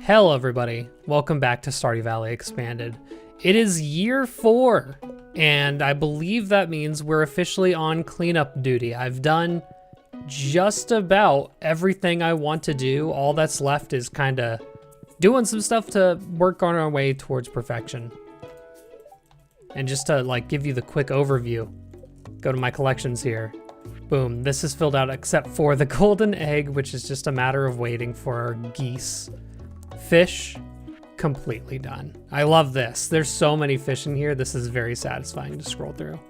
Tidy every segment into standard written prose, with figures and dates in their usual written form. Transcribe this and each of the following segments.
Hello everybody, welcome back to Stardew Valley Expanded. It is year 4, and I believe that means we're officially on cleanup duty. I've done just about everything I want to do. All that's left is kind of doing some stuff to work on our way towards perfection. And just to like give you the quick overview, go to my collections here. Boom, this is filled out except for the golden egg, which is just a matter of waiting for our geese. Fish, completely done. I love this. There's so many fish in here. This is very satisfying to scroll through.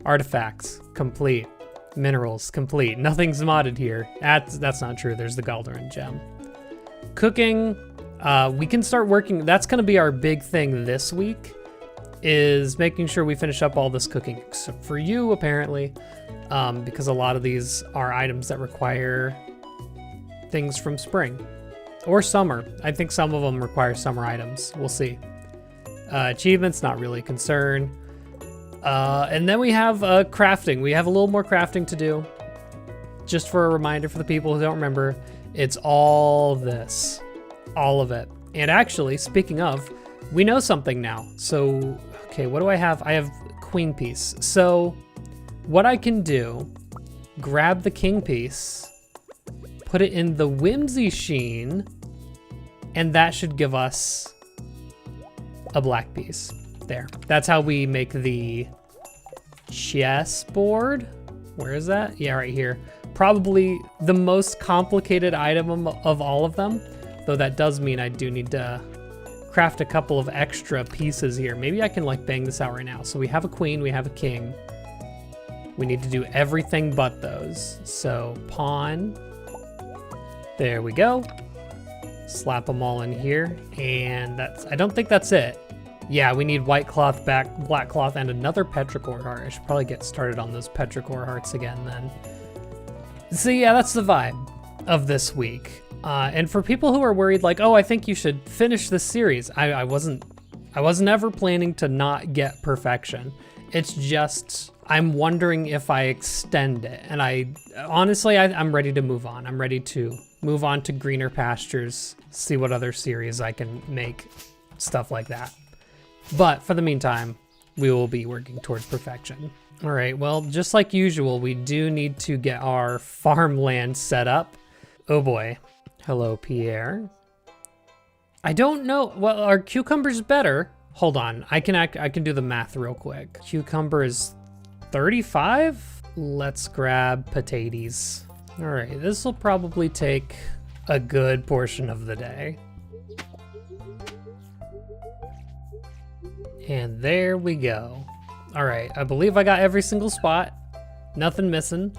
Artifacts, complete. Minerals, complete. Nothing's modded here. That's not true. There's the Galderin gem. Cooking, we can start working. That's going to be our big thing this week, is making sure we finish up all this cooking, except for you, apparently, because a lot of these are items that require things from spring. Or summer. I think some of them require summer items. We'll see. Achievements, not really a concern. And then we have crafting. We have a little more crafting to do. Just for a reminder for the people who don't remember, it's all this. All of it. And actually, speaking of, we know something now. So, okay, what do I have? I have queen piece. So, what I can do, grab the king piece, put it in the whimsy sheen, and that should give us a black piece. There. That's how we make the chessboard. Where is that? Yeah, right here. Probably the most complicated item of all of them, though that does mean I do need to craft a couple of extra pieces here. Maybe I can like bang this out right now. So we have a queen, we have a king. We need to do everything but those. So pawn. There we go. Slap them all in here. And I don't think that's it. Yeah, we need white cloth, black cloth, and another petrichor heart. I should probably get started on those petrichor hearts again then. So yeah, that's the vibe of this week. And for people who are worried like, oh, I think you should finish this series. I wasn't ever planning to not get perfection. It's just, I'm wondering if I extend it. And honestly, I'm ready to move on. I'm ready to move on to greener pastures, see what other series I can make, stuff like that. But for the meantime, we will be working towards perfection. All right, well, just like usual, we do need to get our farmland set up. Oh boy. Hello, Pierre. I don't know, well, are cucumbers better? Hold on, I can do the math real quick. Cucumber is 35? Let's grab potatoes. All right, this will probably take a good portion of the day. And there we go. All right, I believe I got every single spot, nothing missing.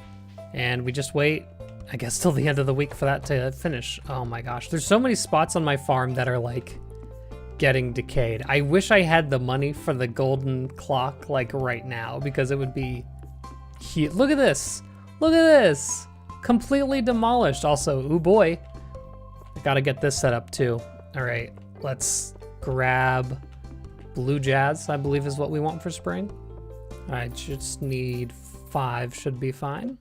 And we just wait, I guess, till the end of the week for that to finish. Oh my gosh, there's so many spots on my farm that are like getting decayed. I wish I had the money for the golden clock like right now, because it would be huge. Look at this, look at this. Completely demolished. Also, ooh boy, I gotta get this set up too. All right, let's grab blue jazz, I believe is what we want for spring. I just need 5, should be fine.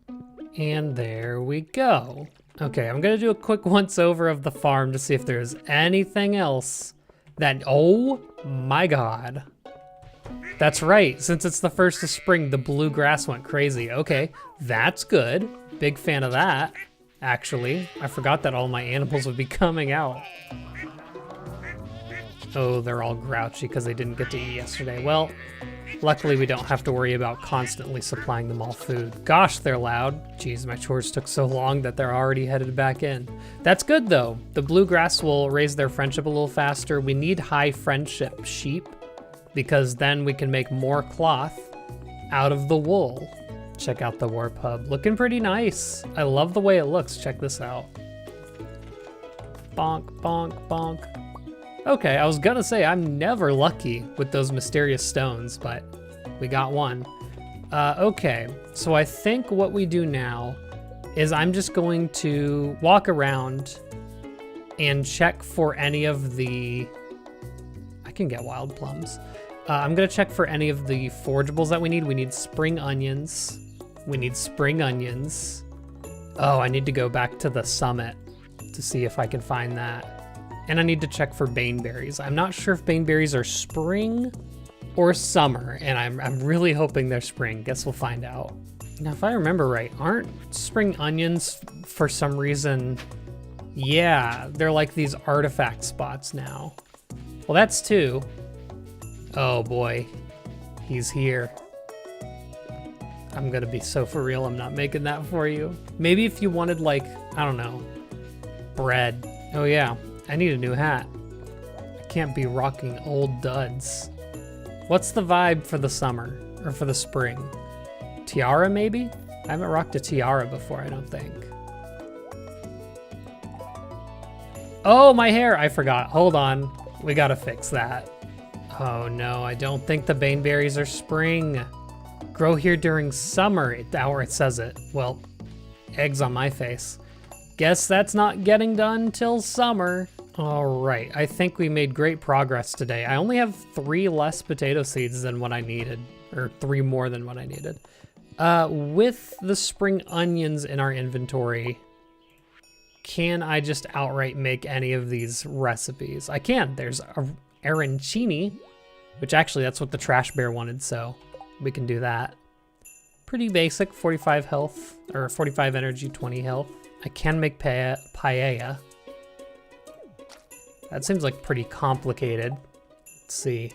And there we go. Okay, I'm gonna do a quick once over of the farm to see if there's anything else that, oh my God. That's right, since it's the first of spring, the blue grass went crazy. Okay, that's good. Big fan of that, actually. I forgot that all my animals would be coming out. Oh, they're all grouchy because they didn't get to eat yesterday. Well, luckily we don't have to worry about constantly supplying them all food. Gosh, they're loud. Geez, my chores took so long that they're already headed back in. That's good though. The bluegrass will raise their friendship a little faster. We need high friendship sheep, because then we can make more cloth out of the wool. Check out the warp hub. Looking pretty nice. I love the way it looks. Check this out. Bonk, bonk, bonk. Okay, I was gonna say I'm never lucky with those mysterious stones, but we got one. Okay, so I think what we do now is I'm just going to walk around and check for any of the... I can get wild plums. I'm gonna check for any of the forageables that we need. We need spring onions. We need spring onions. Oh, I need to go back to the summit to see if I can find that. And I need to check for baneberries. I'm not sure if baneberries are spring or summer, and I'm really hoping they're spring. Guess we'll find out. Now, if I remember right, aren't spring onions for some reason... Yeah, they're like these artifact spots now. Well, that's 2. Oh boy, he's here. I'm gonna be so for real, I'm not making that for you. Maybe if you wanted like, I don't know, bread. Oh yeah, I need a new hat. I can't be rocking old duds. What's the vibe for the summer, or for the spring? Tiara maybe? I haven't rocked a tiara before, I don't think. Oh, my hair, I forgot, hold on. We gotta fix that. Oh no, I don't think the baneberries are spring. Grow here during summer, or it says it. Well, eggs on my face. Guess that's not getting done till summer. All right, I think we made great progress today. I only have 3 less potato seeds than what I needed, or 3 more than what I needed. With the spring onions in our inventory, can I just outright make any of these recipes? I can. There's arancini, which actually that's what the trash bear wanted, so we can do that. Pretty basic, 45 health, or 45 energy, 20 health. I can make paella. That seems like pretty complicated. Let's see.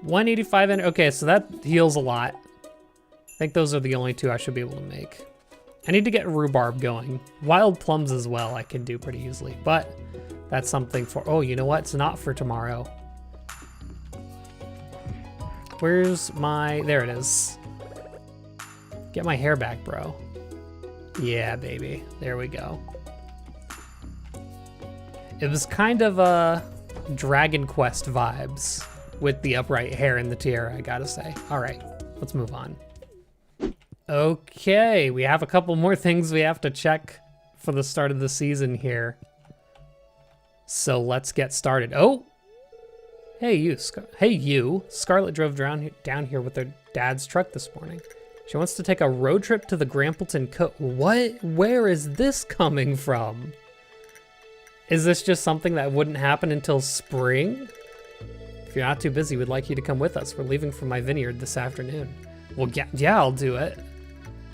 185 energy, okay, so that heals a lot. I think those are the only 2 I should be able to make. I need to get rhubarb going. Wild plums as well I can do pretty easily, but that's something for, oh, you know what? It's not for tomorrow. Where's my, there it is. Get my hair back, bro. Yeah, baby, there we go. It was kind of Dragon Quest vibes with the upright hair and the tiara, I gotta say. All right, let's move on. Okay, we have a couple more things we have to check for the start of the season here. So let's get started. Oh, hey you, Scarlett drove down here with her dad's truck this morning. She wants to take a road trip to the Grampleton Coast. What? Where is this coming from? Is this just something that wouldn't happen until spring? If you're not too busy, we'd like you to come with us. We're leaving from my vineyard this afternoon. Well, yeah, I'll do it.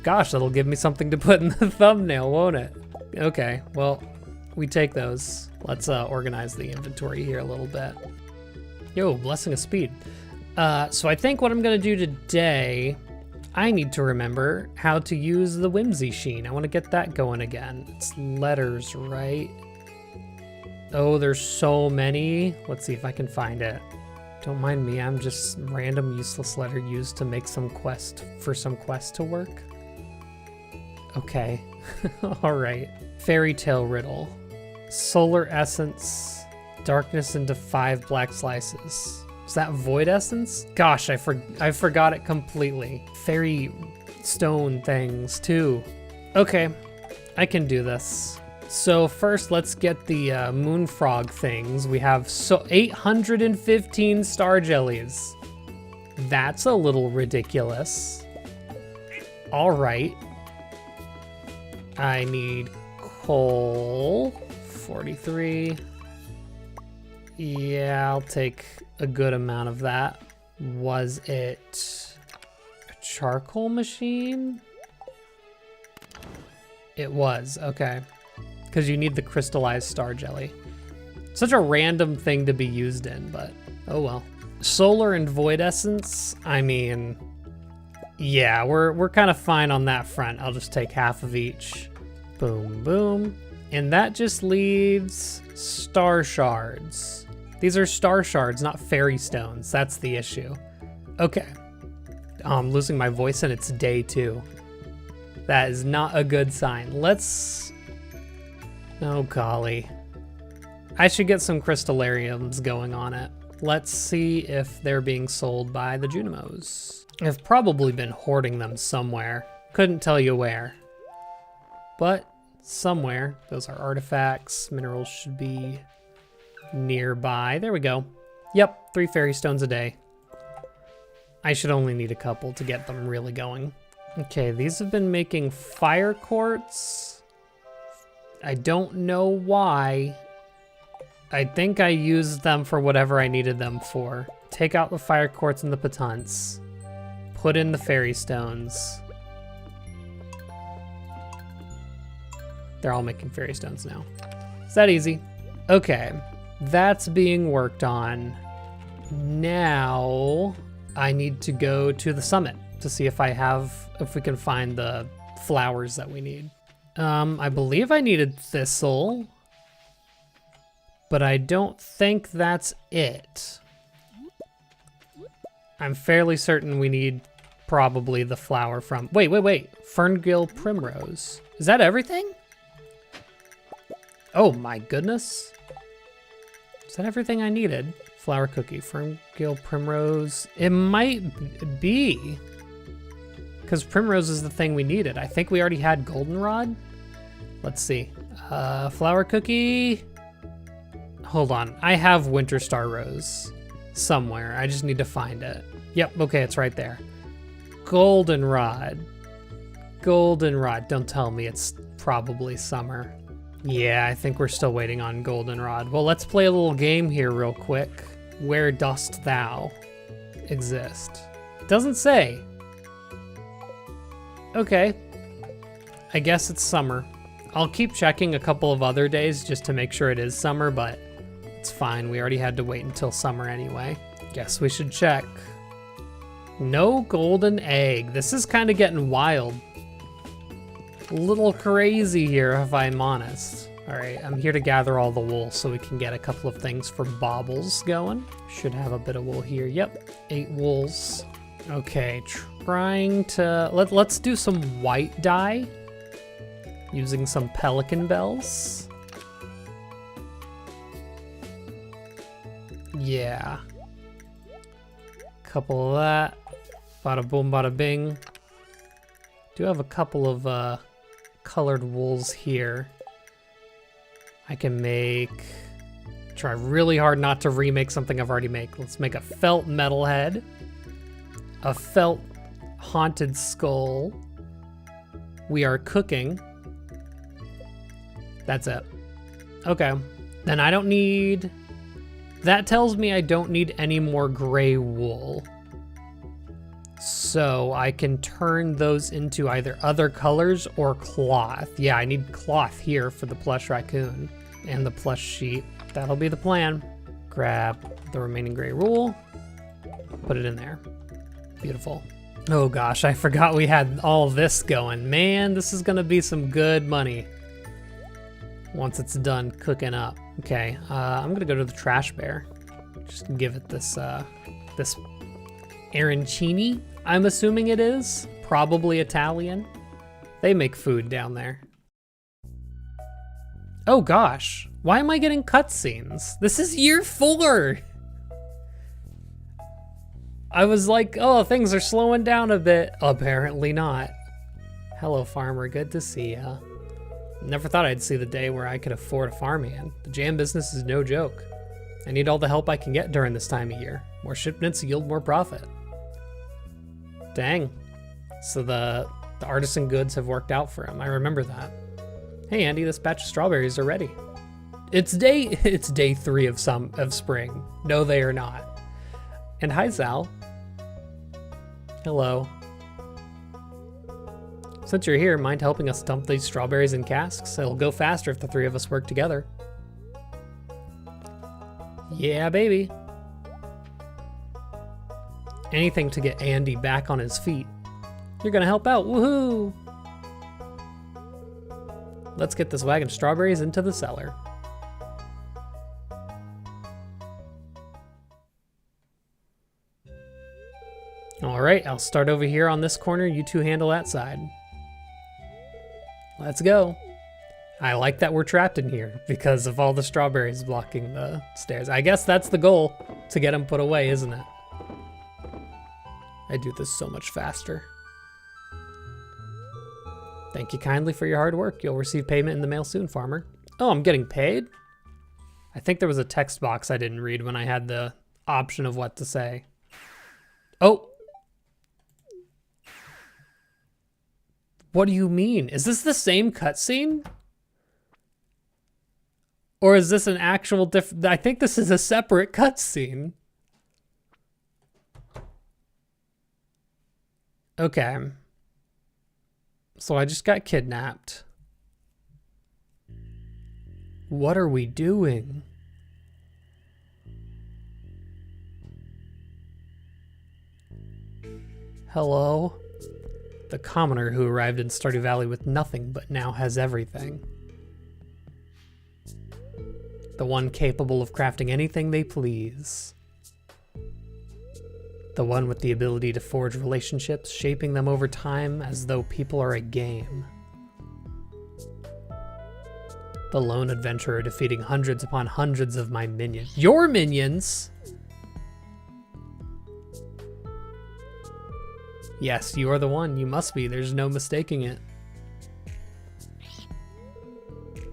Gosh, that'll give me something to put in the thumbnail, won't it? Okay, well, we take those. Let's organize the inventory here a little bit. Yo, blessing of speed. So I think what I'm gonna do today, I need to remember how to use the whimsy sheen. I wanna get that going again. It's letters, right? Oh, there's so many. Let's see if I can find it. Don't mind me, I'm just random useless letter used to make some quest, for some quest to work. Okay, all right. Fairy tale riddle. Solar essence, darkness into 5 black slices. Is that void essence? Gosh, I forgot it completely. Fairy stone things too. Okay, I can do this. So first, let's get the moon frog things. We have 815 star jellies. That's a little ridiculous. All right. I need coal, 43. Yeah, I'll take a good amount of that. Was it a charcoal machine? It was, okay. Because you need the crystallized star jelly. Such a random thing to be used in, but oh well. Solar and void essence, I mean, yeah, we're kind of fine on that front. I'll just take half of each. Boom, boom. And that just leaves star shards. These are star shards, not fairy stones. That's the issue. Okay. I'm losing my voice and it's day 2. That is not a good sign. Let's... Oh, golly. I should get some crystallariums going on it. Let's see if they're being sold by the Junimos. I've probably been hoarding them somewhere. Couldn't tell you where. But somewhere. Those are artifacts. Minerals should be nearby. There we go. Yep, 3 fairy stones a day. I should only need a couple to get them really going. Okay, these have been making fire quartz. I don't know why. I think I used them for whatever I needed them for. Take out the fire quartz and the pitons. Put in the fairy stones. They're all making fairy stones now. Is that easy? Okay, that's being worked on. Now I need to go to the summit to see if we can find the flowers that we need. I believe I needed thistle, but I don't think that's it. I'm fairly certain we need probably the flower from, wait. Ferngill primrose. Is that everything? Oh my goodness. Is that everything I needed? Flower cookie, Ferngill primrose. It might be, because primrose is the thing we needed. I think we already had goldenrod. Let's see. Flower cookie. Hold on. I have winter star rose somewhere. I just need to find it. Yep, okay, it's right there. Goldenrod. Goldenrod. Don't tell me it's probably summer. Yeah, I think we're still waiting on goldenrod. Well, let's play a little game here real quick. Where dost thou exist? It doesn't say. Okay. I guess it's summer. I'll keep checking a couple of other days just to make sure it is summer, but it's fine. We already had to wait until summer anyway. Guess we should check. No golden egg. This is kind of getting wild. A little crazy here, if I'm honest. All right, I'm here to gather all the wool so we can get a couple of things for baubles going. Should have a bit of wool here. Yep, 8 wools. Okay, trying to, let's do some white dye using some pelican bells. Yeah. Couple of that. Bada boom, bada bing. Do have a couple of colored wools here. I can try really hard not to remake something I've already made. Let's make a felt metal head, a felt haunted skull. We are cooking. That's it. Okay, then I don't need, that tells me I don't need any more gray wool. So I can turn those into either other colors or cloth. Yeah, I need cloth here for the plush raccoon and the plush sheep. That'll be the plan. Grab the remaining gray wool, put it in there. Beautiful. Oh gosh, I forgot we had all this going. Man, this is gonna be some good money once it's done cooking up. Okay, I'm gonna go to the trash bear. Just give it this, this arancini, I'm assuming it is. Probably Italian. They make food down there. Oh gosh, why am I getting cutscenes? This is year 4. I was like, oh, things are slowing down a bit. Apparently not. Hello, farmer, good to see ya. Never thought I'd see the day where I could afford a farmhand. The jam business is no joke. I need all the help I can get during this time of year. More shipments yield more profit. Dang. So the artisan goods have worked out for him. I remember that. Hey Andy, this batch of strawberries are ready. It's day 3 of spring. No, they are not. And hi Sal. Hello. Since you're here, mind helping us dump these strawberries in casks? It'll go faster if the 3 of us work together. Yeah, baby. Anything to get Andy back on his feet. You're gonna help out, woohoo! Let's get this wagon of strawberries into the cellar. All right, I'll start over here on this corner. You two handle that side. Let's go. I like that we're trapped in here because of all the strawberries blocking the stairs. I guess that's the goal, to get them put away, isn't it? I do this so much faster. Thank you kindly for your hard work. You'll receive payment in the mail soon, farmer. Oh, I'm getting paid? I think there was a text box I didn't read when I had the option of what to say. Oh. What do you mean? Is this the same cutscene? Or is this an actual I think this is a separate cutscene. Okay. So I just got kidnapped. What are we doing? Hello? The commoner who arrived in Stardew Valley with nothing but now has everything. The one capable of crafting anything they please. The one with the ability to forge relationships, shaping them over time as though people are a game. The lone adventurer defeating hundreds upon hundreds of my minions. Your minions? Yes, you are the one. You must be. There's no mistaking it.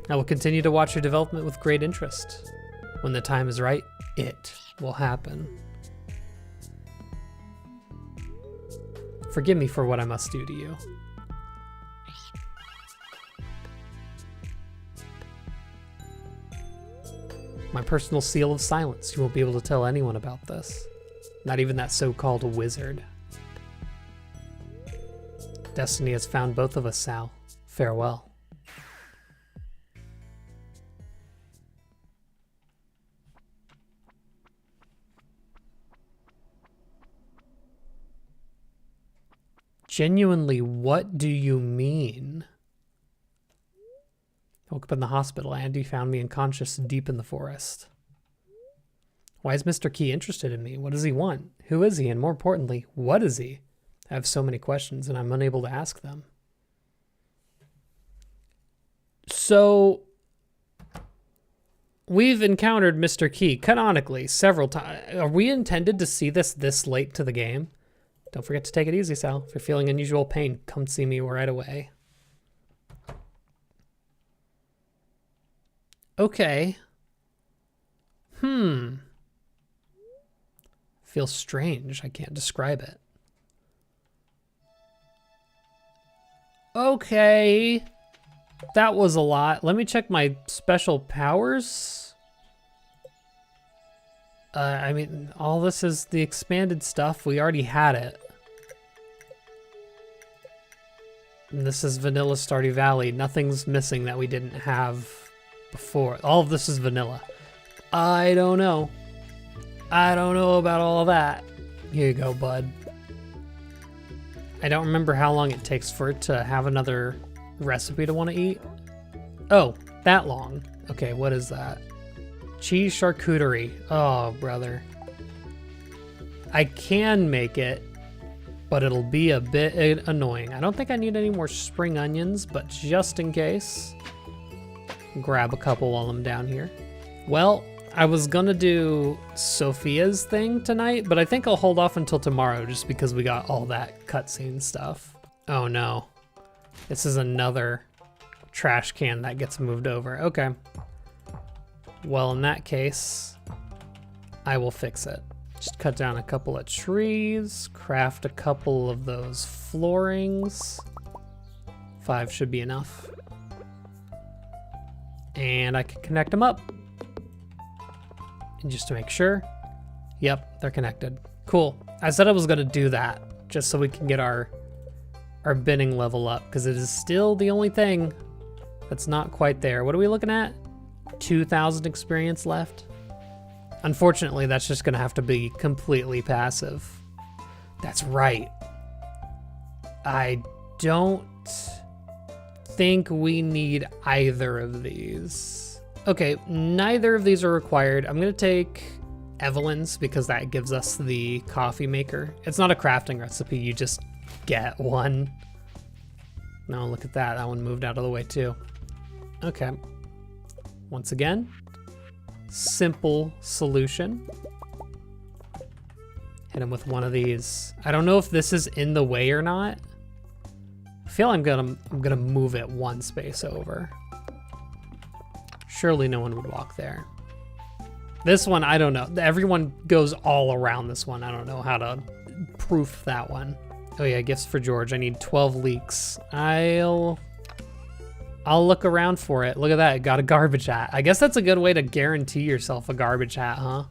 I will continue to watch your development with great interest. When the time is right, it will happen. Forgive me for what I must do to you. My personal seal of silence. You won't be able to tell anyone about this. Not even that so-called wizard. Destiny has found both of us, Sal. Farewell. Genuinely, what do you mean? I woke up in the hospital. Andy found me unconscious deep in the forest. Why is Mr. Key interested in me? What does he want? Who is he? And more importantly, what is he? I have so many questions and I'm unable to ask them. So, we've encountered Mr. Key canonically several times. Are we intended to see this late to the game? Don't forget to take it easy, Sal. If you're feeling unusual pain, come see me right away. Okay. Feels strange. I can't describe it. Okay. That was a lot. Let me check my special powers. I mean, all this is the expanded stuff. We already had it. And this is vanilla Stardew Valley. Nothing's missing that we didn't have before. All of this is vanilla. I don't know. I don't know about all of that. Here you go, bud. I don't remember how long it takes for it to have another recipe to want to eat. Oh, that long. Okay, what is that? Cheese charcuterie. Oh, brother. I can make it, but it'll be a bit annoying. I don't think I need any more spring onions, but just in case, grab a couple while I'm down here. Well, I was gonna do Sophia's thing tonight, but I think I'll hold off until tomorrow just because we got all that cutscene stuff. Oh no. This is another trash can that gets moved over. Okay. Well, in that case, I will fix it. Just cut down a couple of trees, craft a couple of those floorings. 5 should be enough. And I can connect them up. And just to make sure, yep, they're connected. Cool. I said I was gonna do that just so we can get our binning level up, because it is still the only thing that's not quite there. What are we looking at? 2,000 experience left. Unfortunately, that's just gonna have to be completely passive. That's right. I don't think we need either of these. Okay, neither of these are required. I'm gonna take Evelyn's because that gives us the coffee maker. It's not a crafting recipe, you just get one. No, look at that, that one moved out of the way too. Okay, once again, simple solution. Hit him with one of these. I don't know if this is in the way or not. I feel I'm gonna move it one space over. Surely no one would walk there. This one, I don't know. Everyone goes all around this one. I don't know how to proof that one. Oh yeah, gifts for George. I need 12 leeks. I'll I'll look around for it. Look at that, it got a garbage hat. I guess that's a good way to guarantee yourself a garbage hat, huh?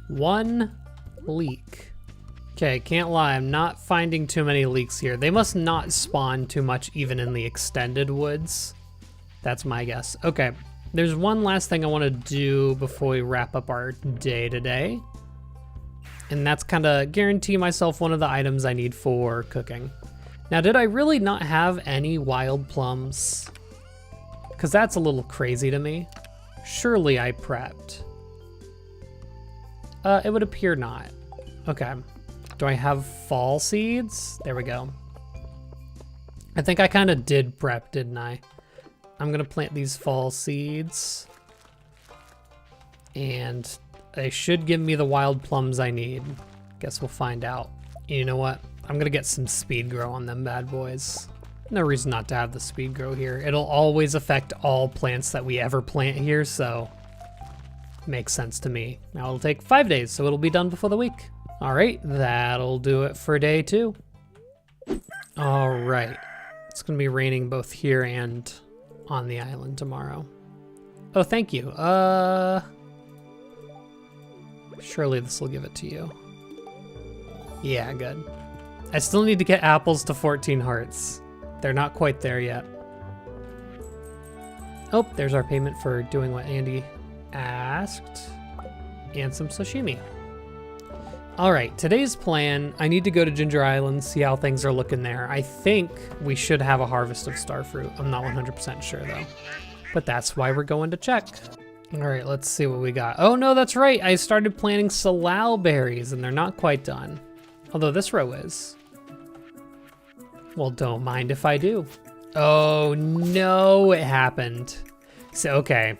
1 leak. Okay, can't lie, I'm not finding too many leaks here. They must not spawn too much even in the extended woods. That's my guess. Okay, there's one last thing I want to do before we wrap up our day today. And that's kind of guarantee myself one of the items I need for cooking. Now, did I really not have any wild plums? Because that's a little crazy to me. Surely I prepped. It would appear not. Okay. Do I have fall seeds? There we go. I think I kind of did prep, didn't I? I'm gonna plant these fall seeds. And they should give me the wild plums I need. Guess we'll find out. You know what? I'm gonna get some speed grow on them bad boys. No reason not to have the speed grow here. It'll always affect all plants that we ever plant here, so makes sense to me. Now it'll take 5 days, so it'll be done before the week. All right, that'll do it for day 2. All right, it's gonna be raining both here and on the island tomorrow. Oh, thank you. Surely this will give it to you. Yeah, good. I still need to get apples to 14 hearts. They're not quite there yet. Oh, there's our payment for doing what Andy asked. And some sashimi. All right, today's plan, I need to go to Ginger Island, see how things are looking there. I think we should have a harvest of starfruit. I'm not 100% sure though, but that's why we're going to check. All right, let's see what we got. Oh no, that's right. I started planting salal berries and they're not quite done. Although this row is. Well, don't mind if I do. Oh no, it happened. So, okay.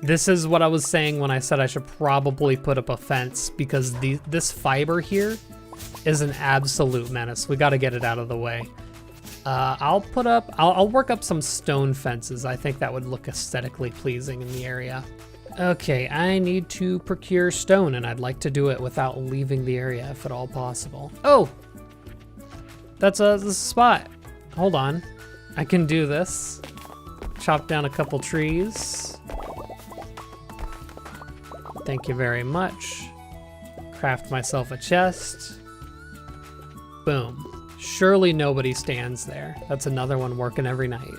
This is what I was saying when I said I should probably put up a fence because this fiber here is an absolute menace. We got to get it out of the way. I'll work up some stone fences. I think that would look aesthetically pleasing in the area. Okay, I need to procure stone and I'd like to do it without leaving the area if at all possible. Oh, that's a spot. Hold on, I can do this. Chop down a couple trees. Thank you very much. Craft myself a chest. Boom. Surely nobody stands there. That's another one working every night.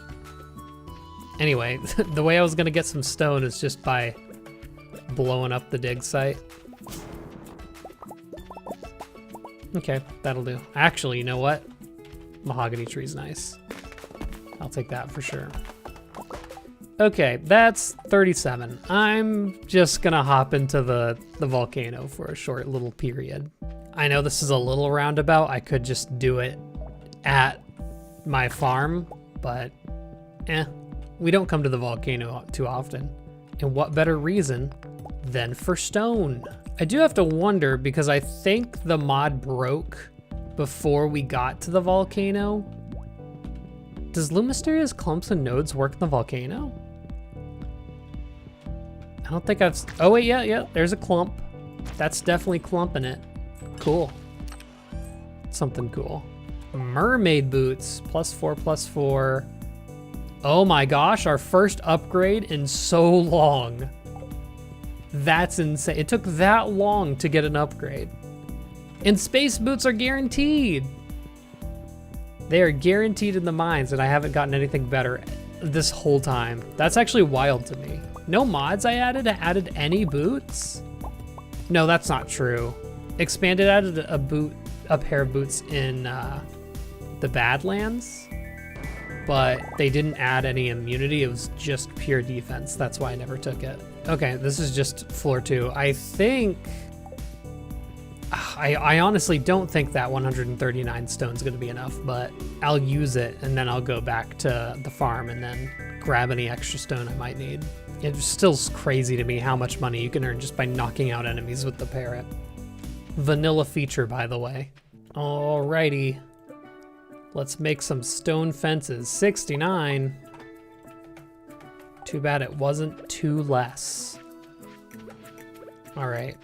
Anyway, the way I was gonna get some stone is just by blowing up the dig site. Okay, that'll do. Actually, you know what? Mahogany tree's nice. I'll take that for sure. Okay, that's 37. I'm just gonna hop into the volcano for a short little period. I know this is a little roundabout. I could just do it at my farm, but we don't come to the volcano too often. And what better reason than for stone? I do have to wonder because I think the mod broke before we got to the volcano. Does Lumisteria's clumps and nodes work in the volcano? I don't think I've, oh wait, yeah, there's a clump. That's definitely clumping it. Cool. Something cool. Mermaid boots, +4/+4. Oh my gosh, our first upgrade in so long. That's insane. It took that long to get an upgrade. And space boots are guaranteed. They are guaranteed in the mines, and I haven't gotten anything better this whole time. That's actually wild to me. No mods I added any boots? No, that's not true. Expanded added a pair of boots in the Badlands, but they didn't add any immunity. It was just pure defense. That's why I never took it. Okay, this is just floor 2. I think, I honestly don't think that 139 stone is gonna be enough, but I'll use it and then I'll go back to the farm and then grab any extra stone I might need. It's still crazy to me how much money you can earn just by knocking out enemies with the parrot. Vanilla feature, by the way. Alrighty. Let's make some stone fences. 69. Too bad it wasn't 2 less. Alright.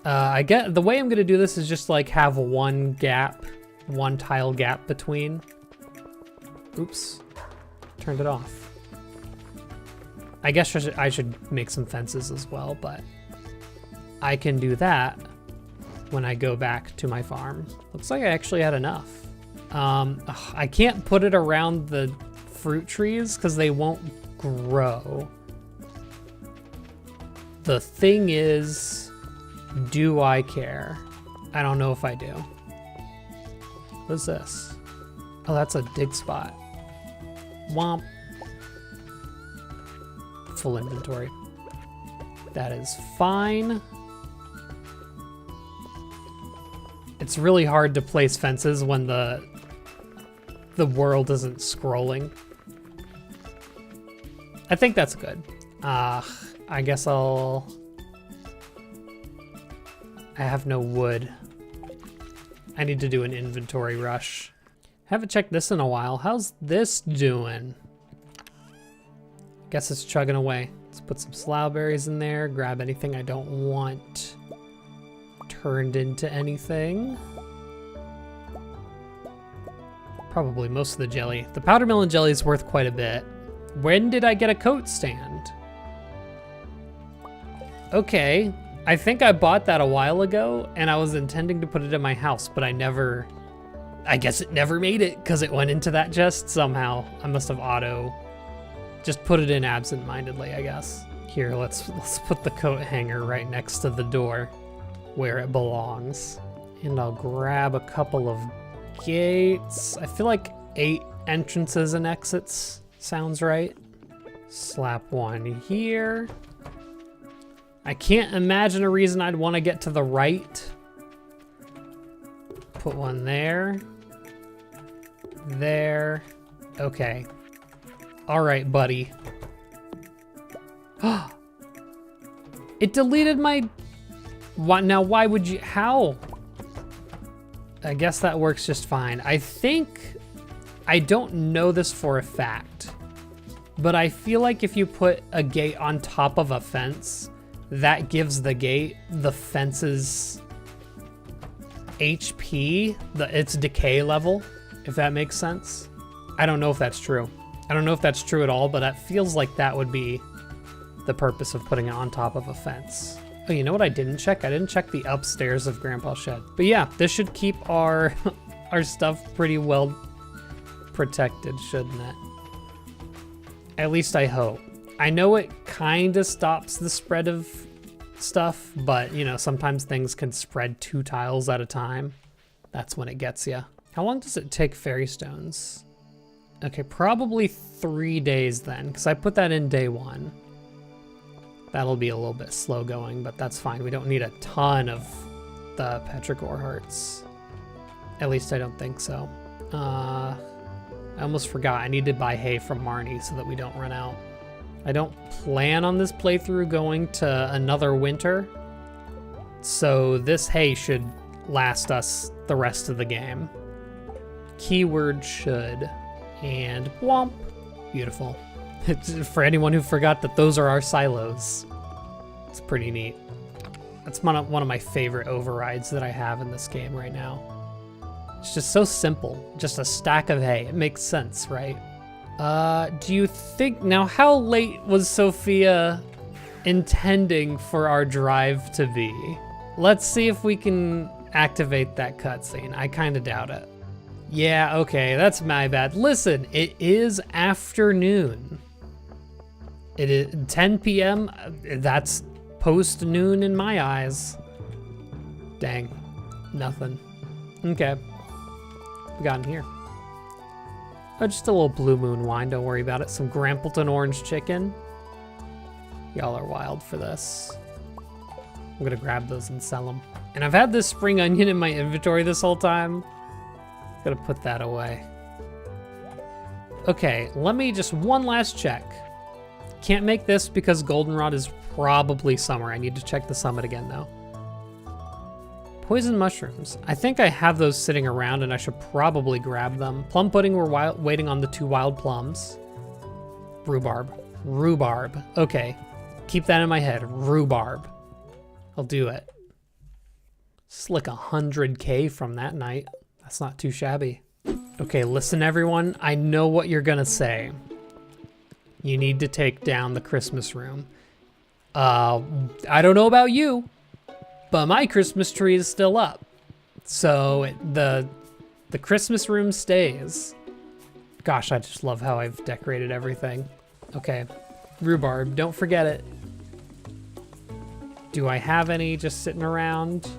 I get the way I'm gonna do this is just like have one tile gap between. Oops. Turned it off. I guess I should make some fences as well, but I can do that when I go back to my farm. Looks like I actually had enough. I can't put it around the fruit trees because they won't grow. The thing is, do I care? I don't know if I do. What's this? Oh, that's a dig spot. Womp. Full inventory. That is fine. It's really hard to place fences when the world isn't scrolling. I think that's good. I guess I have no wood. I need to do an inventory rush. Haven't checked this in a while. How's this doing? Guess it's chugging away. Let's put some slowberries in there, grab anything I don't want turned into anything. Probably most of the jelly. The powder melon jelly is worth quite a bit. When did I get a coat stand? Okay, I think I bought that a while ago and I was intending to put it in my house, but I guess it never made it because it went into that chest somehow. I must have just put it in absent-mindedly, I guess. Here, let's put the coat hanger right next to the door where it belongs. And I'll grab a couple of gates. I feel like 8 entrances and exits sounds right. Slap one here. I can't imagine a reason I'd want to get to the right. Put one there. There. Okay. All right, buddy. It deleted my... What? Now, why would you... How? I guess that works just fine. I think... I don't know this for a fact, but I feel like if you put a gate on top of a fence, that gives the gate the fence's HP, its decay level, if that makes sense. I don't know if that's true. I don't know if that's true at all, but that feels like that would be the purpose of putting it on top of a fence. Oh, you know what I didn't check? I didn't check the upstairs of Grandpa's shed. But yeah, this should keep our our stuff pretty well protected, shouldn't it? At least I hope. I know it kind of stops the spread of stuff, but you know, sometimes things can spread 2 tiles at a time. That's when it gets you. How long does it take fairy stones? Okay, probably 3 days then, because I put that in day 1. That'll be a little bit slow going, but that's fine. We don't need a ton of the petrichor hearts. At least I don't think so. I almost forgot. I need to buy hay from Marnie so that we don't run out. I don't plan on this playthrough going to another winter, so this hay should last us the rest of the game. Keyword should. And whomp. Beautiful. For anyone who forgot that those are our silos. It's pretty neat. That's one of my favorite overrides that I have in this game right now. It's just so simple. Just a stack of hay. It makes sense, right? Do you think... Now, how late was Sophia intending for our drive to be? Let's see if we can activate that cutscene. I kind of doubt it. Yeah, okay, that's my bad. Listen, it is afternoon. It is 10 p.m. That's post-noon in my eyes. Dang, nothing. Okay, we got in here. Oh, just a little blue moon wine, don't worry about it. Some Grampleton orange chicken. Y'all are wild for this. I'm gonna grab those and sell them. And I've had this spring onion in my inventory this whole time. Gotta put that away. Okay, let me just one last check. Can't make this because goldenrod is probably summer. I need to check the summit again though. Poison mushrooms. I think I have those sitting around and I should probably grab them. Plum pudding, we're waiting on the 2 wild plums. Rhubarb. Rhubarb. Okay, keep that in my head. Rhubarb. I'll do it. It's like 100K from that night. That's not too shabby. Okay, listen everyone. I know what you're gonna say. You need to take down the Christmas room. I don't know about you, but my Christmas tree is still up. So the Christmas room stays. Gosh, I just love how I've decorated everything. Okay, rhubarb, don't forget it. Do I have any just sitting around?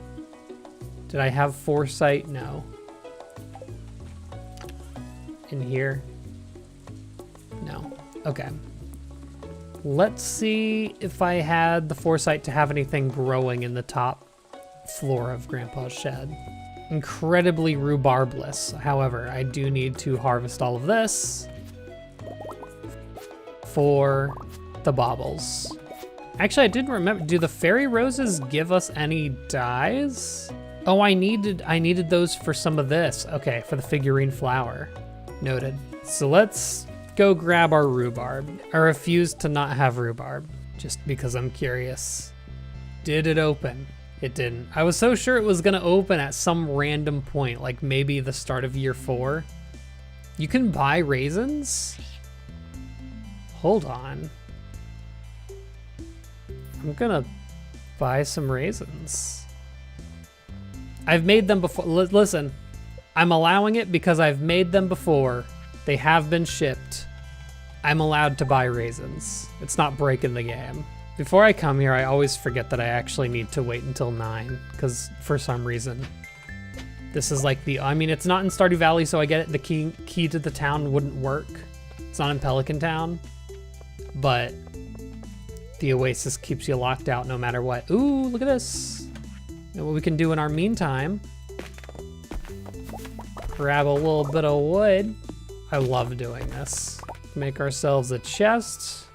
Did I have foresight? No. In here? No. Okay. Let's see if I had the foresight to have anything growing in the top floor of Grandpa's shed. Incredibly rhubarbless. However, I do need to harvest all of this for the baubles. Actually, I didn't remember. Do the fairy roses give us any dyes? Oh, I needed those for some of this. Okay, for the figurine flower. Noted. So let's go grab our rhubarb. I refuse to not have rhubarb, just because I'm curious. Did it open? It didn't. I was so sure it was gonna open at some random point, like maybe the start of year 4. You can buy raisins? Hold on. I'm gonna buy some raisins. I've made them before. Listen, I'm allowing it because I've made them before. They have been shipped. I'm allowed to buy raisins. It's not breaking the game. Before I come here, I always forget that I actually need to wait until 9, because for some reason, this is like I mean, it's not in Stardew Valley, so I get it. The key to the town wouldn't work. It's not in Pelican Town, but the Oasis keeps you locked out no matter what. Ooh, look at this. And what we can do in our meantime, grab a little bit of wood. I love doing this. Make ourselves a chest.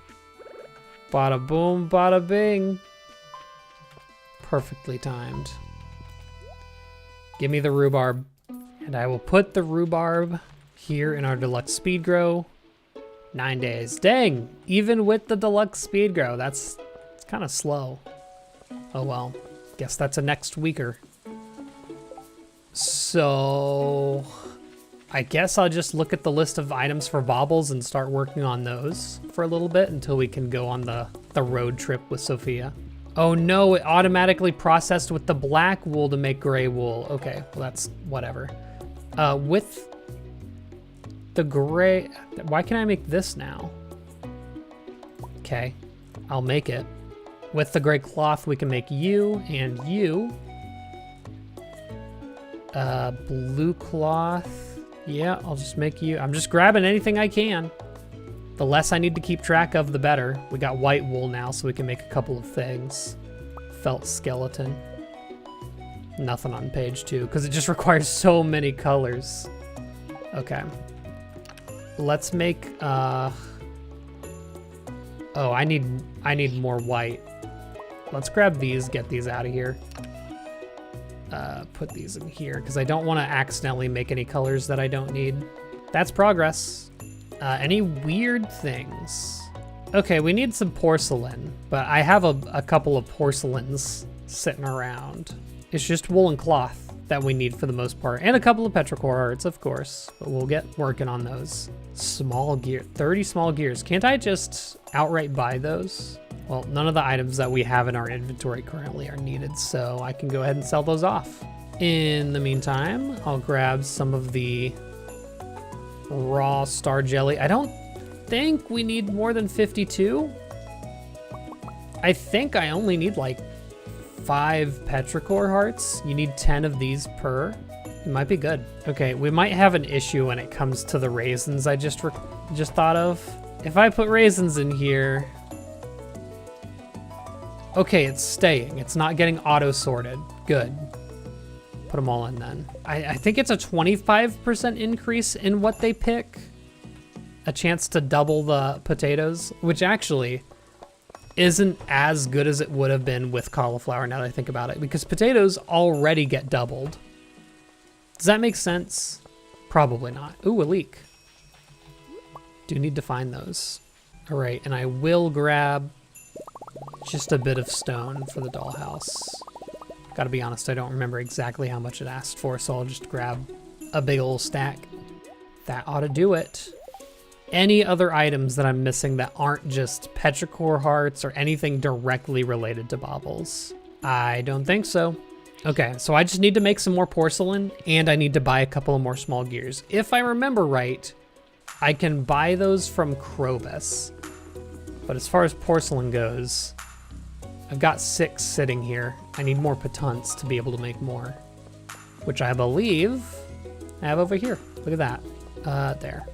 Bada boom, bada bing. Perfectly timed. Give me the rhubarb, and I will put the rhubarb here in our deluxe speed grow. 9 days. Dang, even with the deluxe speed grow, it's kind of slow. Oh well, guess that's a next weeker. So I guess I'll just look at the list of items for baubles and start working on those for a little bit until we can go on the road trip with Sophia. Oh no, it automatically processed with the black wool to make gray wool. Okay, well that's whatever. With the gray, why can't I make this now? Okay, I'll make it. With the gray cloth, we can make you and you. Blue cloth. Yeah, I'll just make you. I'm just grabbing anything I can. The less I need to keep track of, the better. We got white wool now, so we can make a couple of things. Felt skeleton. Nothing on page 2, because it just requires so many colors. Okay. Let's make, oh, I need more white. Let's grab these, get these out of here. Put these in here, because I don't want to accidentally make any colors that I don't need. That's progress. Any weird things? Okay, we need some porcelain, but I have a couple of porcelains sitting around. It's just wool and cloth that we need for the most part, and a couple of petrichor hearts, of course, but we'll get working on those. Small gear, 30 small gears. Can't I just outright buy those? Well, none of the items that we have in our inventory currently are needed, so I can go ahead and sell those off. In the meantime, I'll grab some of the raw star jelly. I don't think we need more than 52. I think I only need like 5 petrichor hearts. You need 10 of these per. It might be good. Okay, we might have an issue when it comes to the raisins I just thought of. If I put raisins in here, okay, it's staying. It's not getting auto-sorted. Good. Put them all in then. I think it's a 25% increase in what they pick. A chance to double the potatoes, which actually isn't as good as it would have been with cauliflower now that I think about it, because potatoes already get doubled. Does that make sense? Probably not. Ooh, a leek. Do need to find those. All right, and I will grab just a bit of stone for the dollhouse. Gotta be honest, I don't remember exactly how much it asked for, so I'll just grab a big old stack. That ought to do it. any other items that I'm missing that aren't just petrichor hearts or anything directly related to baubles? I don't think so. Okay, so I just need to make some more porcelain, and I need to buy a couple of more small gears. If I remember right, I can buy those from Krobus. But as far as porcelain goes, I've got 6 sitting here. I need more pitons to be able to make more, which I believe I have over here. Look at that. There.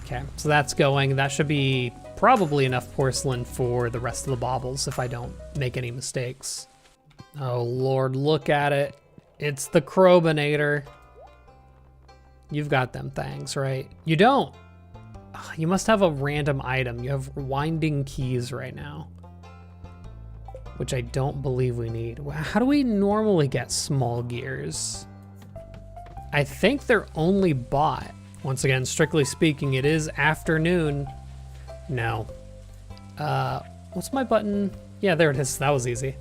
Okay, so that's going. That should be probably enough porcelain for the rest of the baubles if I don't make any mistakes. Oh Lord, look at it. It's the Crobinator. You've got them things, right? You don't. You must have a random item. You have winding keys right now, which I don't believe we need. How do we normally get small gears? I think they're only bought. Once again, strictly speaking, it is afternoon. No. What's my button? Yeah, there it is. That was easy.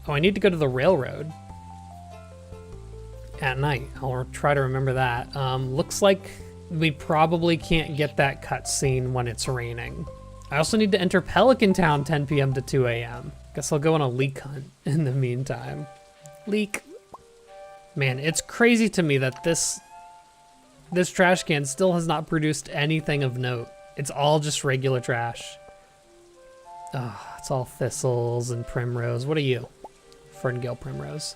Oh, I need to go to the railroad at night. I'll try to remember that. Looks like we probably can't get that cutscene when it's raining. I also need to enter Pelican Town 10 p.m. to 2 a.m. Guess I'll go on a leek hunt in the meantime. Leek. Man, it's crazy to me that this trash can still has not produced anything of note. It's all just regular trash. Oh, it's all thistles and primrose. What are you? Ferngale primrose.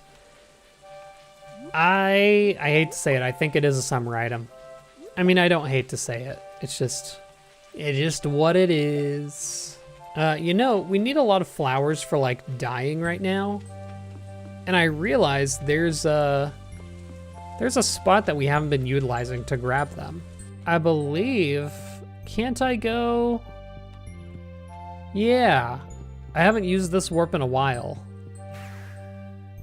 I hate to say it. I think it is a summer item. I mean, I don't hate to say it. It's just what it is. You know, we need a lot of flowers for like dyeing right now. And I realized there's a spot that we haven't been utilizing to grab them. I believe, can't I go? Yeah, I haven't used this warp in a while,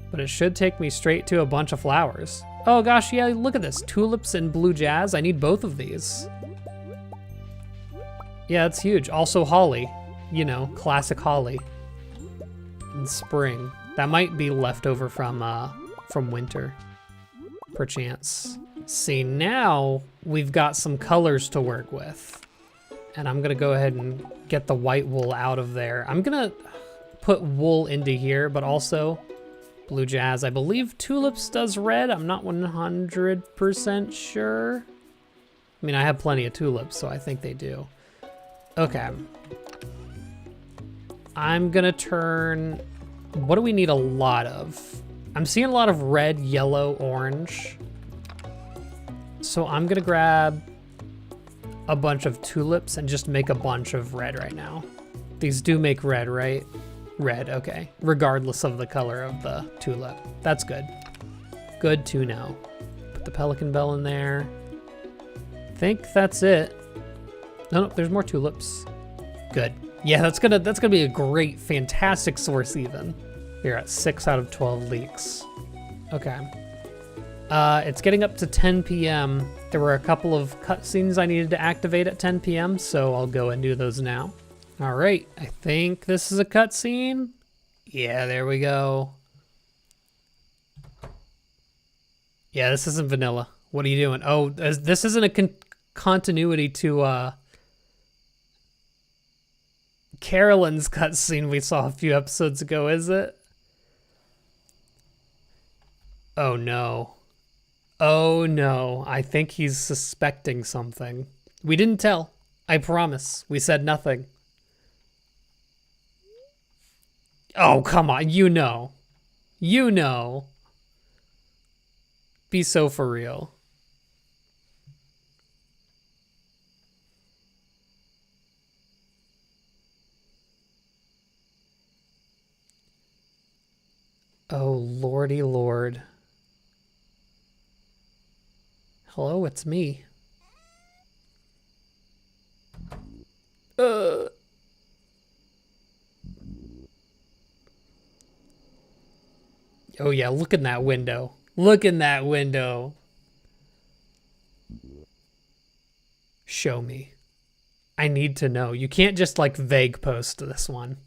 but it should take me straight to a bunch of flowers. Oh gosh, yeah, look at this, tulips and blue jazz. I need both of these. Yeah, it's huge. Also holly, you know, classic holly in spring. That might be leftover from winter, perchance. See, now we've got some colors to work with. And I'm gonna go ahead and get the white wool out of there. I'm gonna put wool into here, but also blue jazz. I believe tulips does red. I'm not 100% sure. I mean, I have plenty of tulips, so I think they do. Okay. I'm gonna turn, what do we need a lot of? I'm seeing a lot of red, yellow, orange. So I'm gonna grab a bunch of tulips and just make a bunch of red right now. These do make red, right? Red, okay. Regardless of the color of the tulip. That's good. Good to know. Put the pelican bell in there. Think that's it. No, there's more tulips. Good. Yeah, that's gonna be a great, fantastic source even. We're at 6 out of 12 leeks. Okay. It's getting up to 10 p.m. There were a couple of cutscenes I needed to activate at 10 p.m., so I'll go and do those now. All right, I think this is a cutscene. Yeah, there we go. Yeah, this isn't vanilla. What are you doing? Oh, this isn't a continuity to Carolyn's cutscene we saw a few episodes ago, is it? Oh no. Oh no, I think he's suspecting something. We didn't tell, I promise. We said nothing. Oh, come on, you know. You know. Be so for real. Oh, lordy lord. Hello, it's me. Oh yeah, look in that window. Look in that window. Show me. I need to know. You can't just like vague post this one.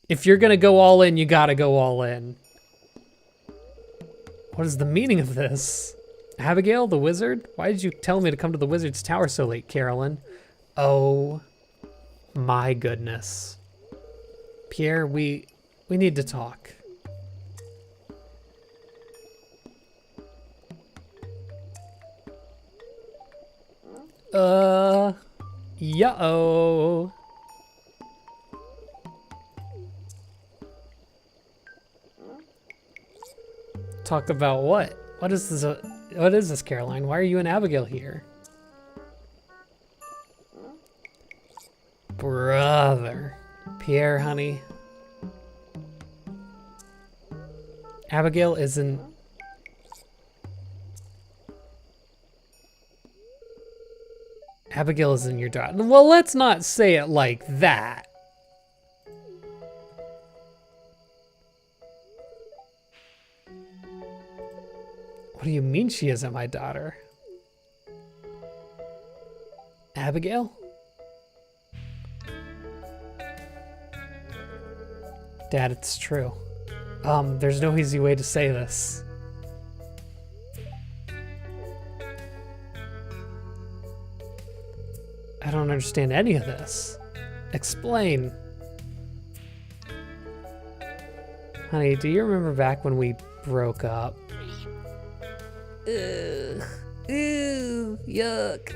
If you're gonna go all in, you gotta go all in. What is the meaning of this? Abigail, the wizard? Why did you tell me to come to the wizard's tower so late, Carolyn? Oh my goodness. Pierre, we need to talk. Yo. Talk about what? What is this, Caroline? Why are you and Abigail here? Brother. Pierre, honey. Abigail isn't... Abigail isn't your daughter. Well, let's not say it like that. What do you mean she isn't my daughter? Abigail? Dad, it's true. There's no easy way to say this. I don't understand any of this. Explain. Honey, do you remember back when we broke up? Ugh. Ew, yuck.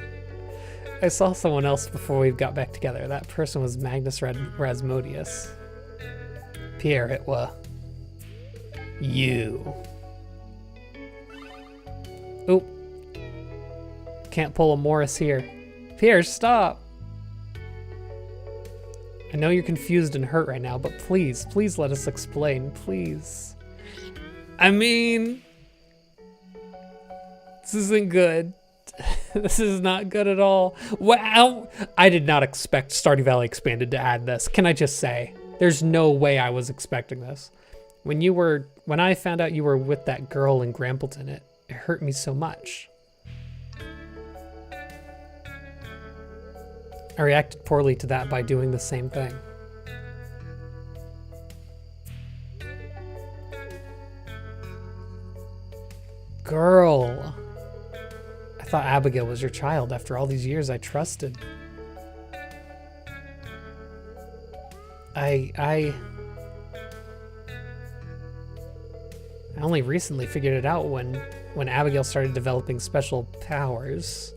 I saw someone else before we got back together. That person was Magnus Rasmodius. Pierre, it was you. Oop. Can't pull a Morris here. Pierre, stop. I know you're confused and hurt right now, but please let us explain, please. I mean, this isn't good. This is not good at all. Wow, I did not expect Stardew Valley Expanded to add this. Can I just say, there's no way I was expecting this. When I found out you were with that girl in Grampleton, it hurt me so much. I reacted poorly to that by doing the same thing. Girl. I thought Abigail was your child. After all these years, I trusted. I only recently figured it out when Abigail started developing special powers.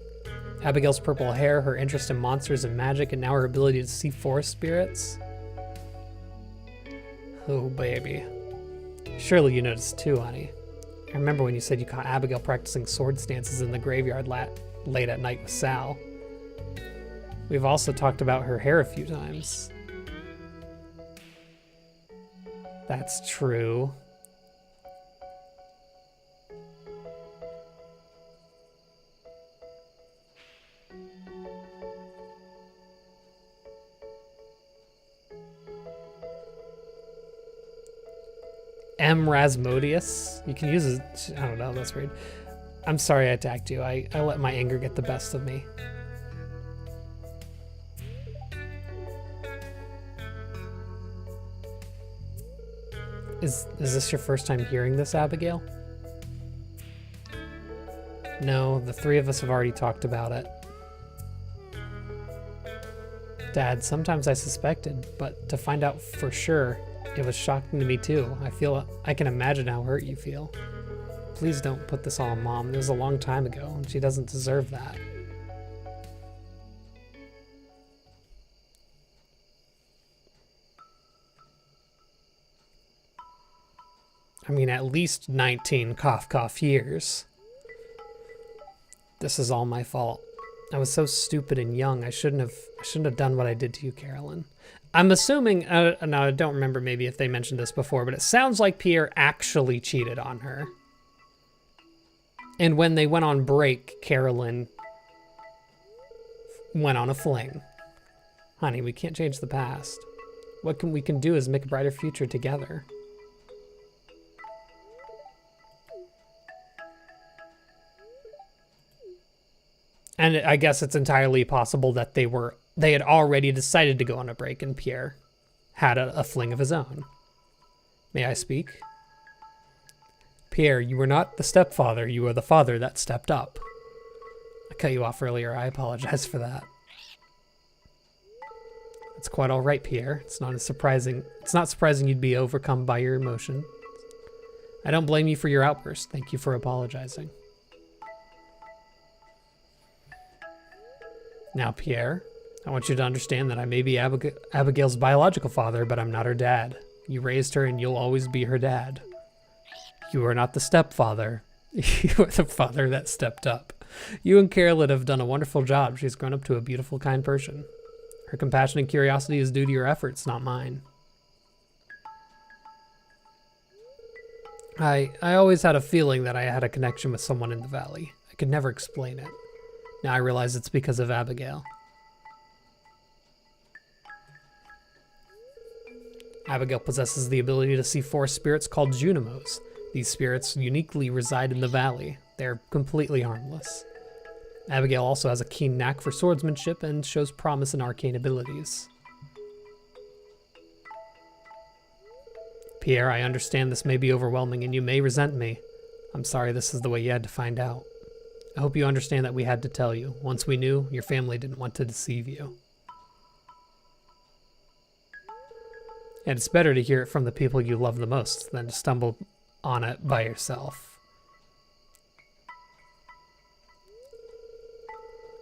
Abigail's purple hair, her interest in monsters and magic, and now her ability to see forest spirits. Oh, baby. Surely you noticed too, honey. I remember when you said you caught Abigail practicing sword stances in the graveyard late at night with Sal. We've also talked about her hair a few times. That's true. M. Rasmodius. You can use it. I don't know, that's weird. I'm sorry I attacked you. I let my anger get the best of me. Is this your first time hearing this, Abigail? No, the three of us have already talked about it. Dad, sometimes I suspected, but to find out for sure, it was shocking to me too. I can imagine how hurt you feel. Please don't put this all on Mom. It was a long time ago, and she doesn't deserve that. I mean, at least 19 cough cough years. This is all my fault. I was so stupid and young. I shouldn't have done what I did to you, Carolyn. I'm assuming, now I don't remember maybe if they mentioned this before, but it sounds like Pierre actually cheated on her. And when they went on break, Carolyn went on a fling. Honey, we can't change the past. What we can do is make a brighter future together. And I guess it's entirely possible that they had already decided to go on a break and Pierre had a fling of his own. May I speak? Pierre, you were not the stepfather, you were the father that stepped up. I cut you off earlier, I apologize for that. It's quite all right, Pierre. It's not surprising you'd be overcome by your emotion. I don't blame you for your outburst. Thank you for apologizing. Now, Pierre, I want you to understand that I may be Abigail's biological father, but I'm not her dad. You raised her and you'll always be her dad. You are not the stepfather. You are the father that stepped up. You and Scarlett have done a wonderful job. She's grown up to a beautiful, kind person. Her compassion and curiosity is due to your efforts, not mine. I always had a feeling that I had a connection with someone in the valley. I could never explain it. Now I realize it's because of Abigail. Abigail possesses the ability to see forest spirits called Junimos. These spirits uniquely reside in the valley. They're completely harmless. Abigail also has a keen knack for swordsmanship and shows promise in arcane abilities. Pierre, I understand this may be overwhelming and you may resent me. I'm sorry this is the way you had to find out. I hope you understand that we had to tell you. Once we knew, your family didn't want to deceive you. And it's better to hear it from the people you love the most than to stumble on it by yourself.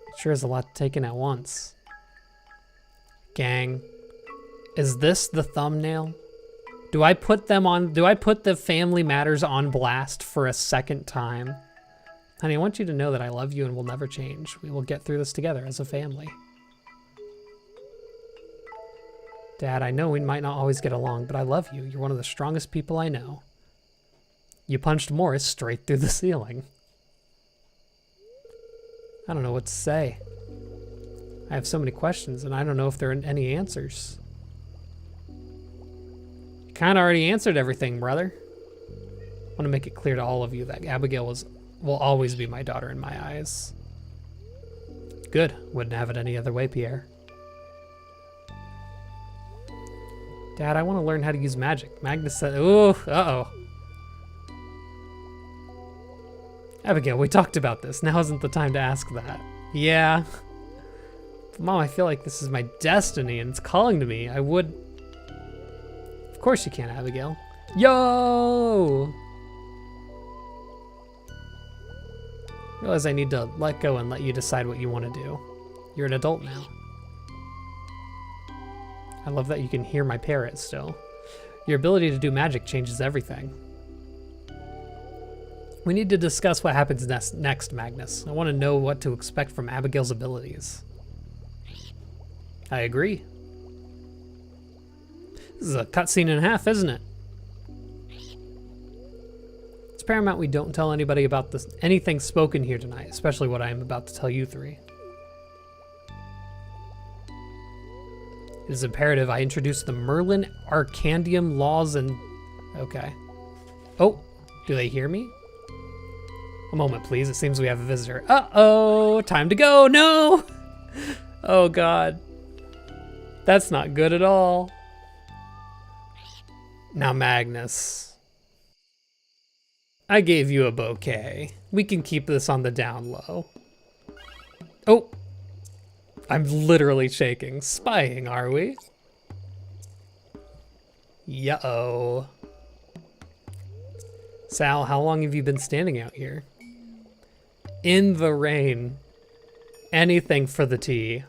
It sure is a lot to take in at once. Gang, is this the thumbnail? Do I put the Family Matters on blast for a second time? Honey, I want you to know that I love you and will never change. We will get through this together as a family. Dad, I know we might not always get along, but I love you. You're one of the strongest people I know. You punched Morris straight through the ceiling. I don't know what to say. I have so many questions, and I don't know if there are any answers. You kind of already answered everything, brother. I want to make it clear to all of you that Abigail will always be my daughter in my eyes. Good. Wouldn't have it any other way, Pierre. Dad, I want to learn how to use magic. Magnus said, ooh, uh-oh. Abigail, we talked about this. Now isn't the time to ask that. Yeah. Mom, I feel like this is my destiny and it's calling to me. I would... Of course you can, Abigail. Yo! Realize I need to let go and let you decide what you want to do. You're an adult now. I love that you can hear my parrot still. Your ability to do magic changes everything. We need to discuss what happens next, Magnus. I want to know what to expect from Abigail's abilities. I agree. This is a cutscene and a half, isn't it? It's paramount we don't tell anybody about anything spoken here tonight, especially what I am about to tell you three. It is imperative I introduce the Merlin Arcandium laws and... Okay. Oh, do they hear me? A moment, please. It seems we have a visitor. Uh-oh, time to go. No! Oh, God. That's not good at all. Now, Magnus. I gave you a bouquet. We can keep this on the down low. Oh. I'm literally shaking. Spying, are we? Yo. Sal, how long have you been standing out here? In the rain. Anything for the tea.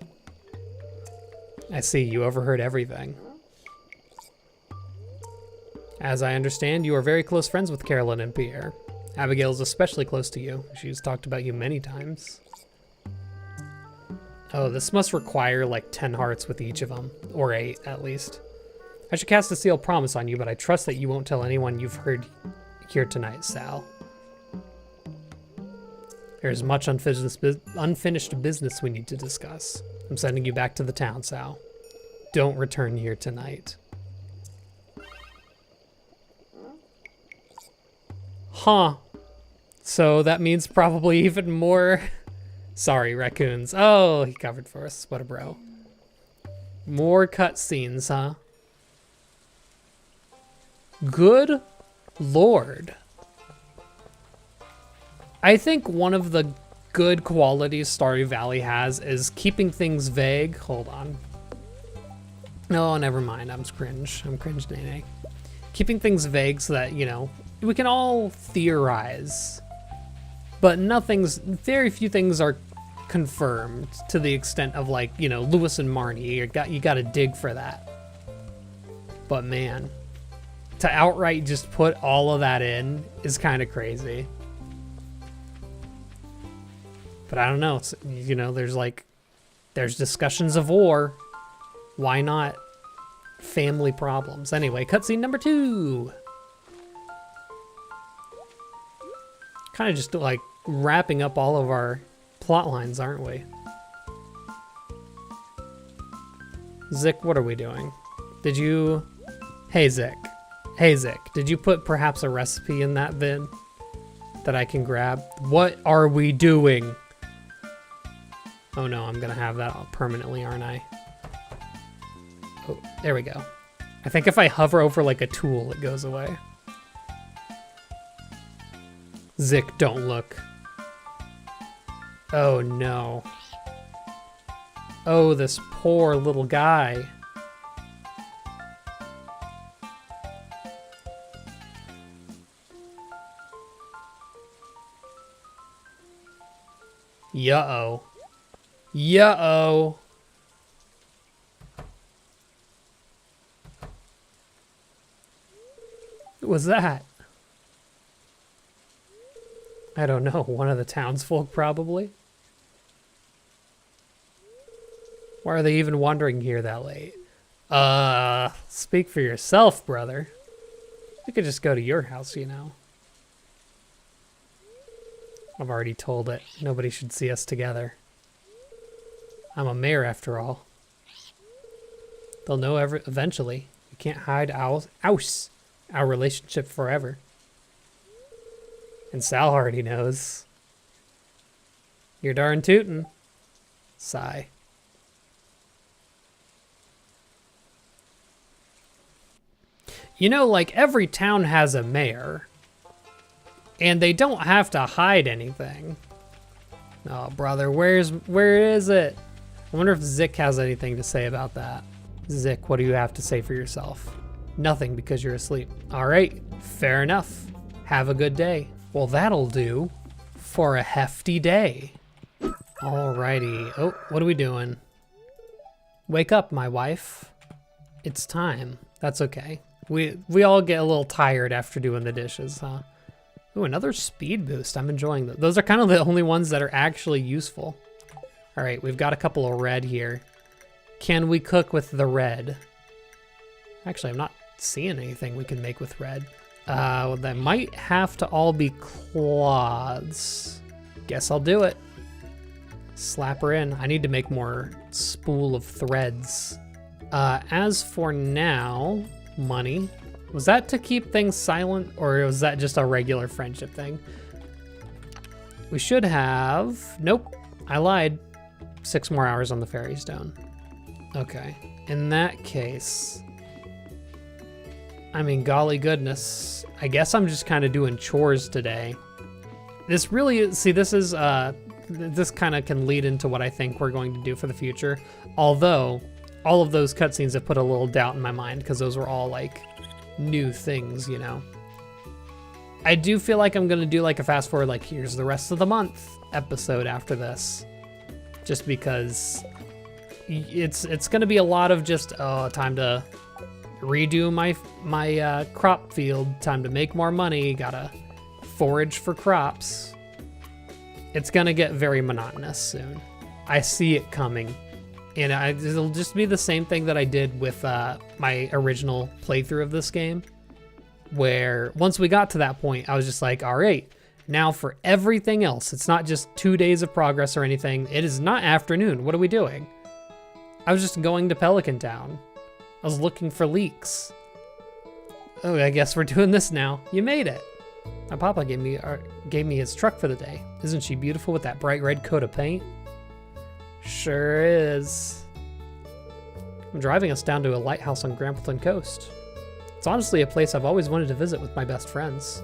I see, you overheard everything. As I understand, you are very close friends with Carolyn and Pierre. Abigail is especially close to you. She's talked about you many times. Oh, this must require like 10 hearts with each of them. Or 8, at least. I should cast a sealed promise on you, but I trust that you won't tell anyone you've heard here tonight, Sal. There's much unfinished business we need to discuss. I'm sending you back to the town, Sal. Don't return here tonight. Huh. So that means probably even more... Sorry, raccoons. Oh, he covered for us. What a bro. More cutscenes, huh? Good Lord. I think one of the good qualities Stardew Valley has is keeping things vague. Hold on. No, never mind. I'm cringe. I'm cringe nay. Keeping things vague so that, you know, we can all theorize. But very few things are confirmed to the extent of, like, you know, Lewis and Marnie. You gotta dig for that. But man, to outright just put all of that in is kind of crazy. But I don't know. It's, you know, there's discussions of war. Why not family problems? Anyway, cutscene number 2. Kind of just like wrapping up all of our plot lines, aren't we? Zik, what are we doing? Hey Zik, did you put perhaps a recipe in that vid that I can grab? What are we doing? Oh no, I'm gonna have that permanently, aren't I? Oh, there we go. I think if I hover over like a tool, it goes away. Zik, don't look. Oh no. Oh, this poor little guy. Yeah-oh. Yeah-oh. What was that? I don't know. One of the townsfolk, probably. Why are they even wandering here that late? Speak for yourself, brother. We could just go to your house, you know. I've already told it. Nobody should see us together. I'm a mayor, after all. They'll know eventually. We can't hide our relationship forever. And Sal already knows. You're darn tootin'. Sigh. You know, like, every town has a mayor. And they don't have to hide anything. Oh, brother, where is it? I wonder if Zik has anything to say about that. Zik, what do you have to say for yourself? Nothing, because you're asleep. All right, fair enough. Have a good day. Well, that'll do for a hefty day. Alrighty. Oh, what are we doing? Wake up, my wife. It's time. That's okay. We all get a little tired after doing the dishes, huh? Ooh, another speed boost. I'm enjoying those. Those are kind of the only ones that are actually useful. All right, we've got a couple of red here. Can we cook with the red? Actually, I'm not seeing anything we can make with red. Well, they might have to all be cloths. Guess I'll do it. Slap her in. I need to make more spool of threads. As for now, money. Was that to keep things silent, or was that just a regular friendship thing? We should have... Nope, I lied. 6 more hours on the fairy stone. Okay, in that case... I mean, golly goodness. I guess I'm just kind of doing chores today. This really, see, this is, this kind of can lead into what I think we're going to do for the future. Although, all of those cutscenes have put a little doubt in my mind, because those were all, like, new things, you know? I do feel like I'm gonna do, like, a fast forward, like, here's the rest of the month episode after this. Just because it's gonna be a lot of just, oh, time to redo my crop field, time to make more money, gotta forage for crops. It's gonna get very monotonous soon. I see it coming. And it'll just be the same thing that I did with my original playthrough of this game, where once we got to that point, I was just like, all right, now for everything else. It's not just 2 days of progress or anything. It is not afternoon. What are we doing? I was just going to Pelican Town. I was looking for leaks. Oh, I guess we're doing this now. You made it. My papa gave me his truck for the day. Isn't she beautiful with that bright red coat of paint? Sure is. I'm driving us down to a lighthouse on Grampleton Coast. It's honestly a place I've always wanted to visit with my best friends.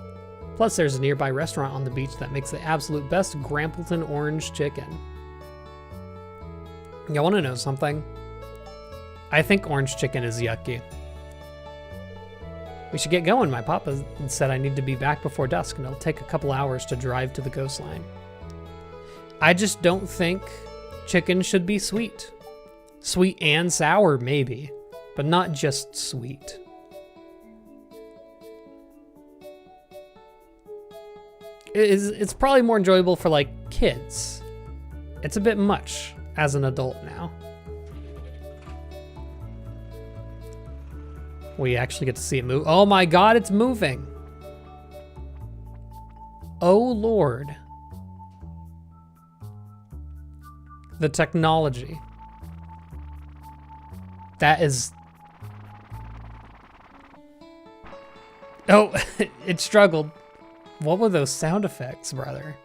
Plus, there's a nearby restaurant on the beach that makes the absolute best Grampleton orange chicken. You want to know something? I think orange chicken is yucky. We should get going. My papa said I need to be back before dusk, and it'll take a couple hours to drive to the coastline. I just don't think chicken should be sweet. Sweet and sour, maybe, but not just sweet. It's probably more enjoyable for, like, kids. It's a bit much as an adult now. We actually get to see it move. Oh my god, it's moving! Oh lord. The technology. That is... Oh, it struggled. What were those sound effects, brother?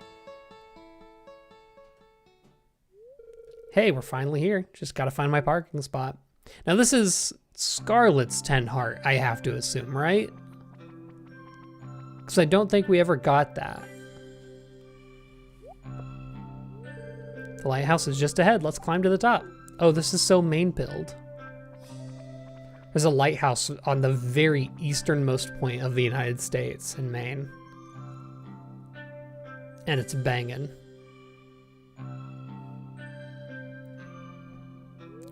Hey, we're finally here. Just gotta find my parking spot. Now this is Scarlett's 10 heart, I have to assume, right? Because I don't think we ever got that. The lighthouse is just ahead. Let's climb to the top. Oh, this is so main-pilled. There's a lighthouse on the very easternmost point of the United States in Maine. And it's banging.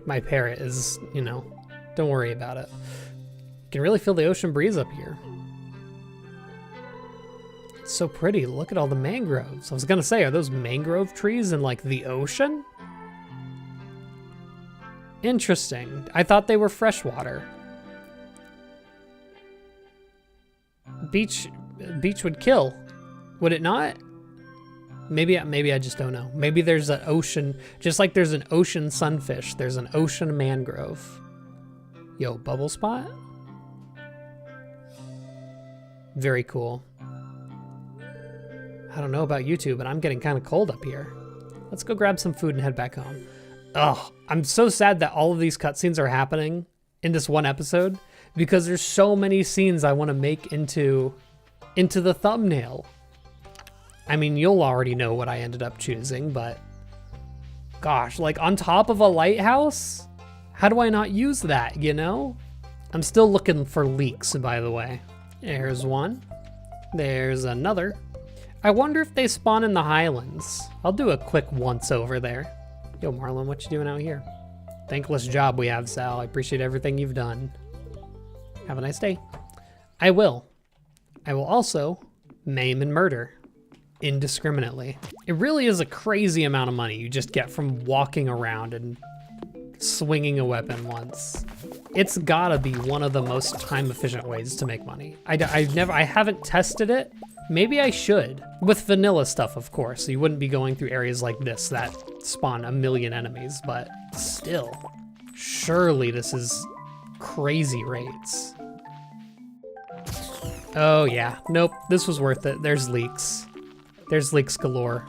My parrot is, you know, don't worry about it. You can really feel the ocean breeze up here. It's so pretty. Look at all the mangroves. I was gonna say, are those mangrove trees in like the ocean? Interesting. I thought they were freshwater. Beach would kill, would it not? Maybe I just don't know. Maybe there's an ocean, just like there's an ocean sunfish, there's an ocean mangrove. Yo, bubble spot? Very cool. I don't know about you two, but I'm getting kind of cold up here. Let's go grab some food and head back home. Ugh, I'm so sad that all of these cutscenes are happening in this one episode because there's so many scenes I want to make into the thumbnail. I mean, you'll already know what I ended up choosing, but gosh, like on top of a lighthouse? How do I not use that, you know? I'm still looking for leaks, by the way. There's one. There's another. I wonder if they spawn in the highlands. I'll do a quick once over there. Yo, Marlon, what you doing out here? Thankless job we have, Sal. I appreciate everything you've done. Have a nice day. I will. I will also maim and murder indiscriminately. It really is a crazy amount of money you just get from walking around and swinging a weapon once. It's gotta be one of the most time efficient ways to make money. I haven't tested it. Maybe I should. With vanilla stuff, of course. So you wouldn't be going through areas like this that spawn a million enemies, but still. Surely this is crazy rates. Oh yeah, nope, this was worth it. There's leaks. There's leaks galore.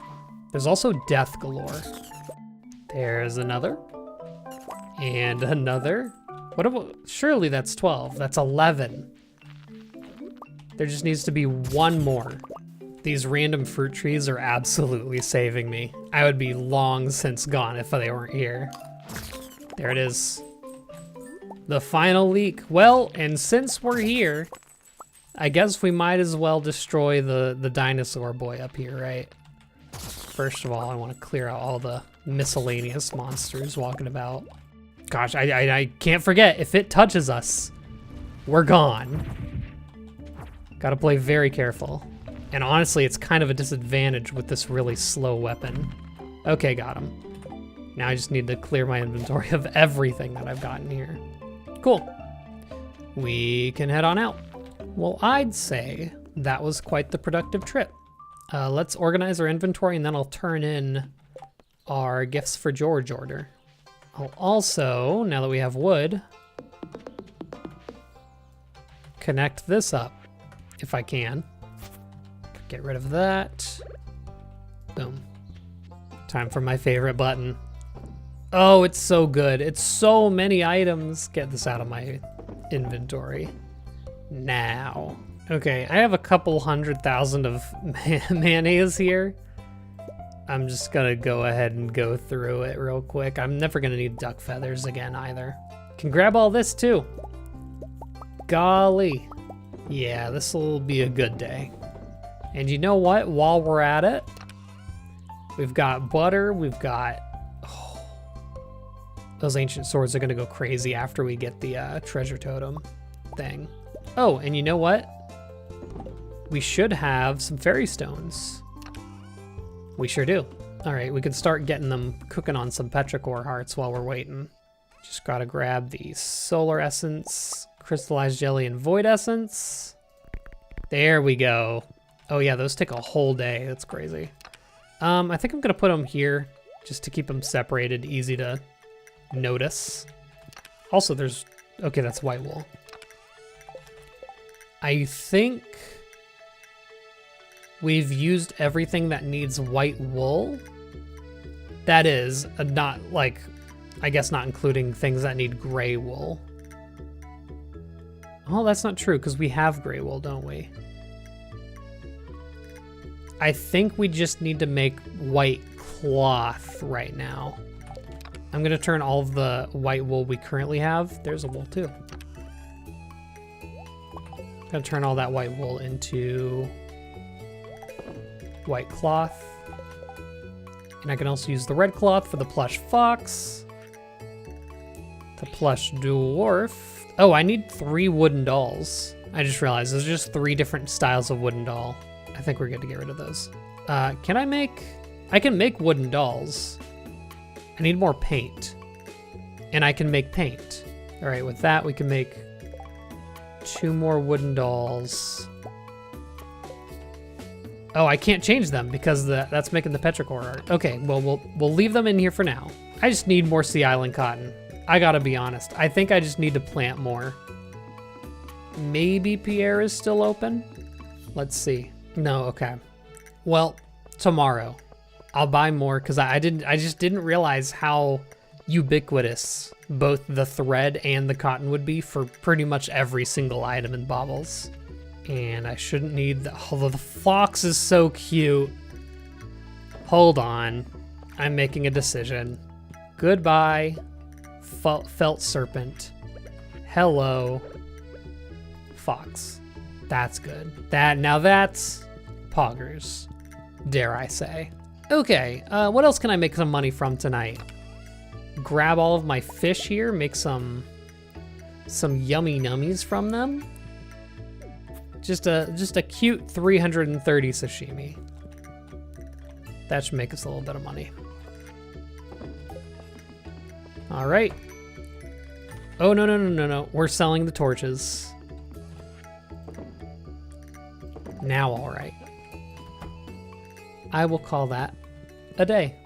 There's also death galore. There's another. And another. What about, surely that's 12. That's 11. There just needs to be one more. These random fruit trees are absolutely saving me. I would be long since gone if they weren't here. There it is. The final leak. Well, and since we're here, I guess we might as well destroy the dinosaur boy up here, right? First of all, I want to clear out all the miscellaneous monsters walking about. Gosh, I can't forget, if it touches us, we're gone. Gotta play very careful. And honestly, it's kind of a disadvantage with this really slow weapon. Okay, got him. Now I just need to clear my inventory of everything that I've gotten here. Cool. We can head on out. Well, I'd say that was quite the productive trip. Let's organize our inventory and then I'll turn in our gifts for George order. I'll also, now that we have wood, connect this up if I can. Get rid of that. Boom. Time for my favorite button. Oh, it's so good. It's so many items. Get this out of my inventory. Now. Okay, I have a couple 100,000 of mayonnaise here. I'm just gonna go ahead and go through it real quick. I'm never gonna need duck feathers again either. Can grab all this too. Golly. Yeah, this will be a good day. And you know what? While we're at it, we've got butter, we've got... Oh, those ancient swords are gonna go crazy after we get the treasure totem thing. Oh, and you know what? We should have some fairy stones. We sure do. All right, we can start getting them cooking on some petrichor hearts while we're waiting. Just gotta grab the solar essence, crystallized jelly, and void essence. There we go. Oh yeah, those take a whole day. That's crazy. I think I'm gonna put them here just to keep them separated, easy to notice. Also, there's, okay, that's white wool. I think we've used everything that needs white wool. That is, not like, I guess not including things that need gray wool. Oh, that's not true, because we have gray wool, don't we? I think we just need to make white cloth right now. I'm gonna turn all of the white wool we currently have. There's a wool too. I'm gonna turn all that white wool into white cloth. And I can also use the red cloth for the plush fox. The plush dwarf. Oh, I need 3 wooden dolls. I just realized there's just 3 different styles of wooden doll. I think we're good to get rid of those. I can make wooden dolls. I need more paint. And I can make paint. All right, with that, we can make 2 more wooden dolls. Oh, I can't change them because that's making the petrichor art. Okay, well, we'll leave them in here for now. I just need more Sea Island cotton. I gotta be honest. I think I just need to plant more. Maybe Pierre is still open? Let's see. No, okay. Well, tomorrow I'll buy more because I just didn't realize how ubiquitous both the thread and the cotton would be for pretty much every single item in Baubles. And I shouldn't need the, although the fox is so cute. Hold on, I'm making a decision. Goodbye, felt serpent. Hello, fox. That's good. Now that's poggers, dare I say. Okay, what else can I make some money from tonight? Grab all of my fish here, make some yummy nummies from them. Just a cute 330 sashimi. That should make us a little bit of money. All right. Oh, no. We're selling the torches. Now, all right. I will call that a day.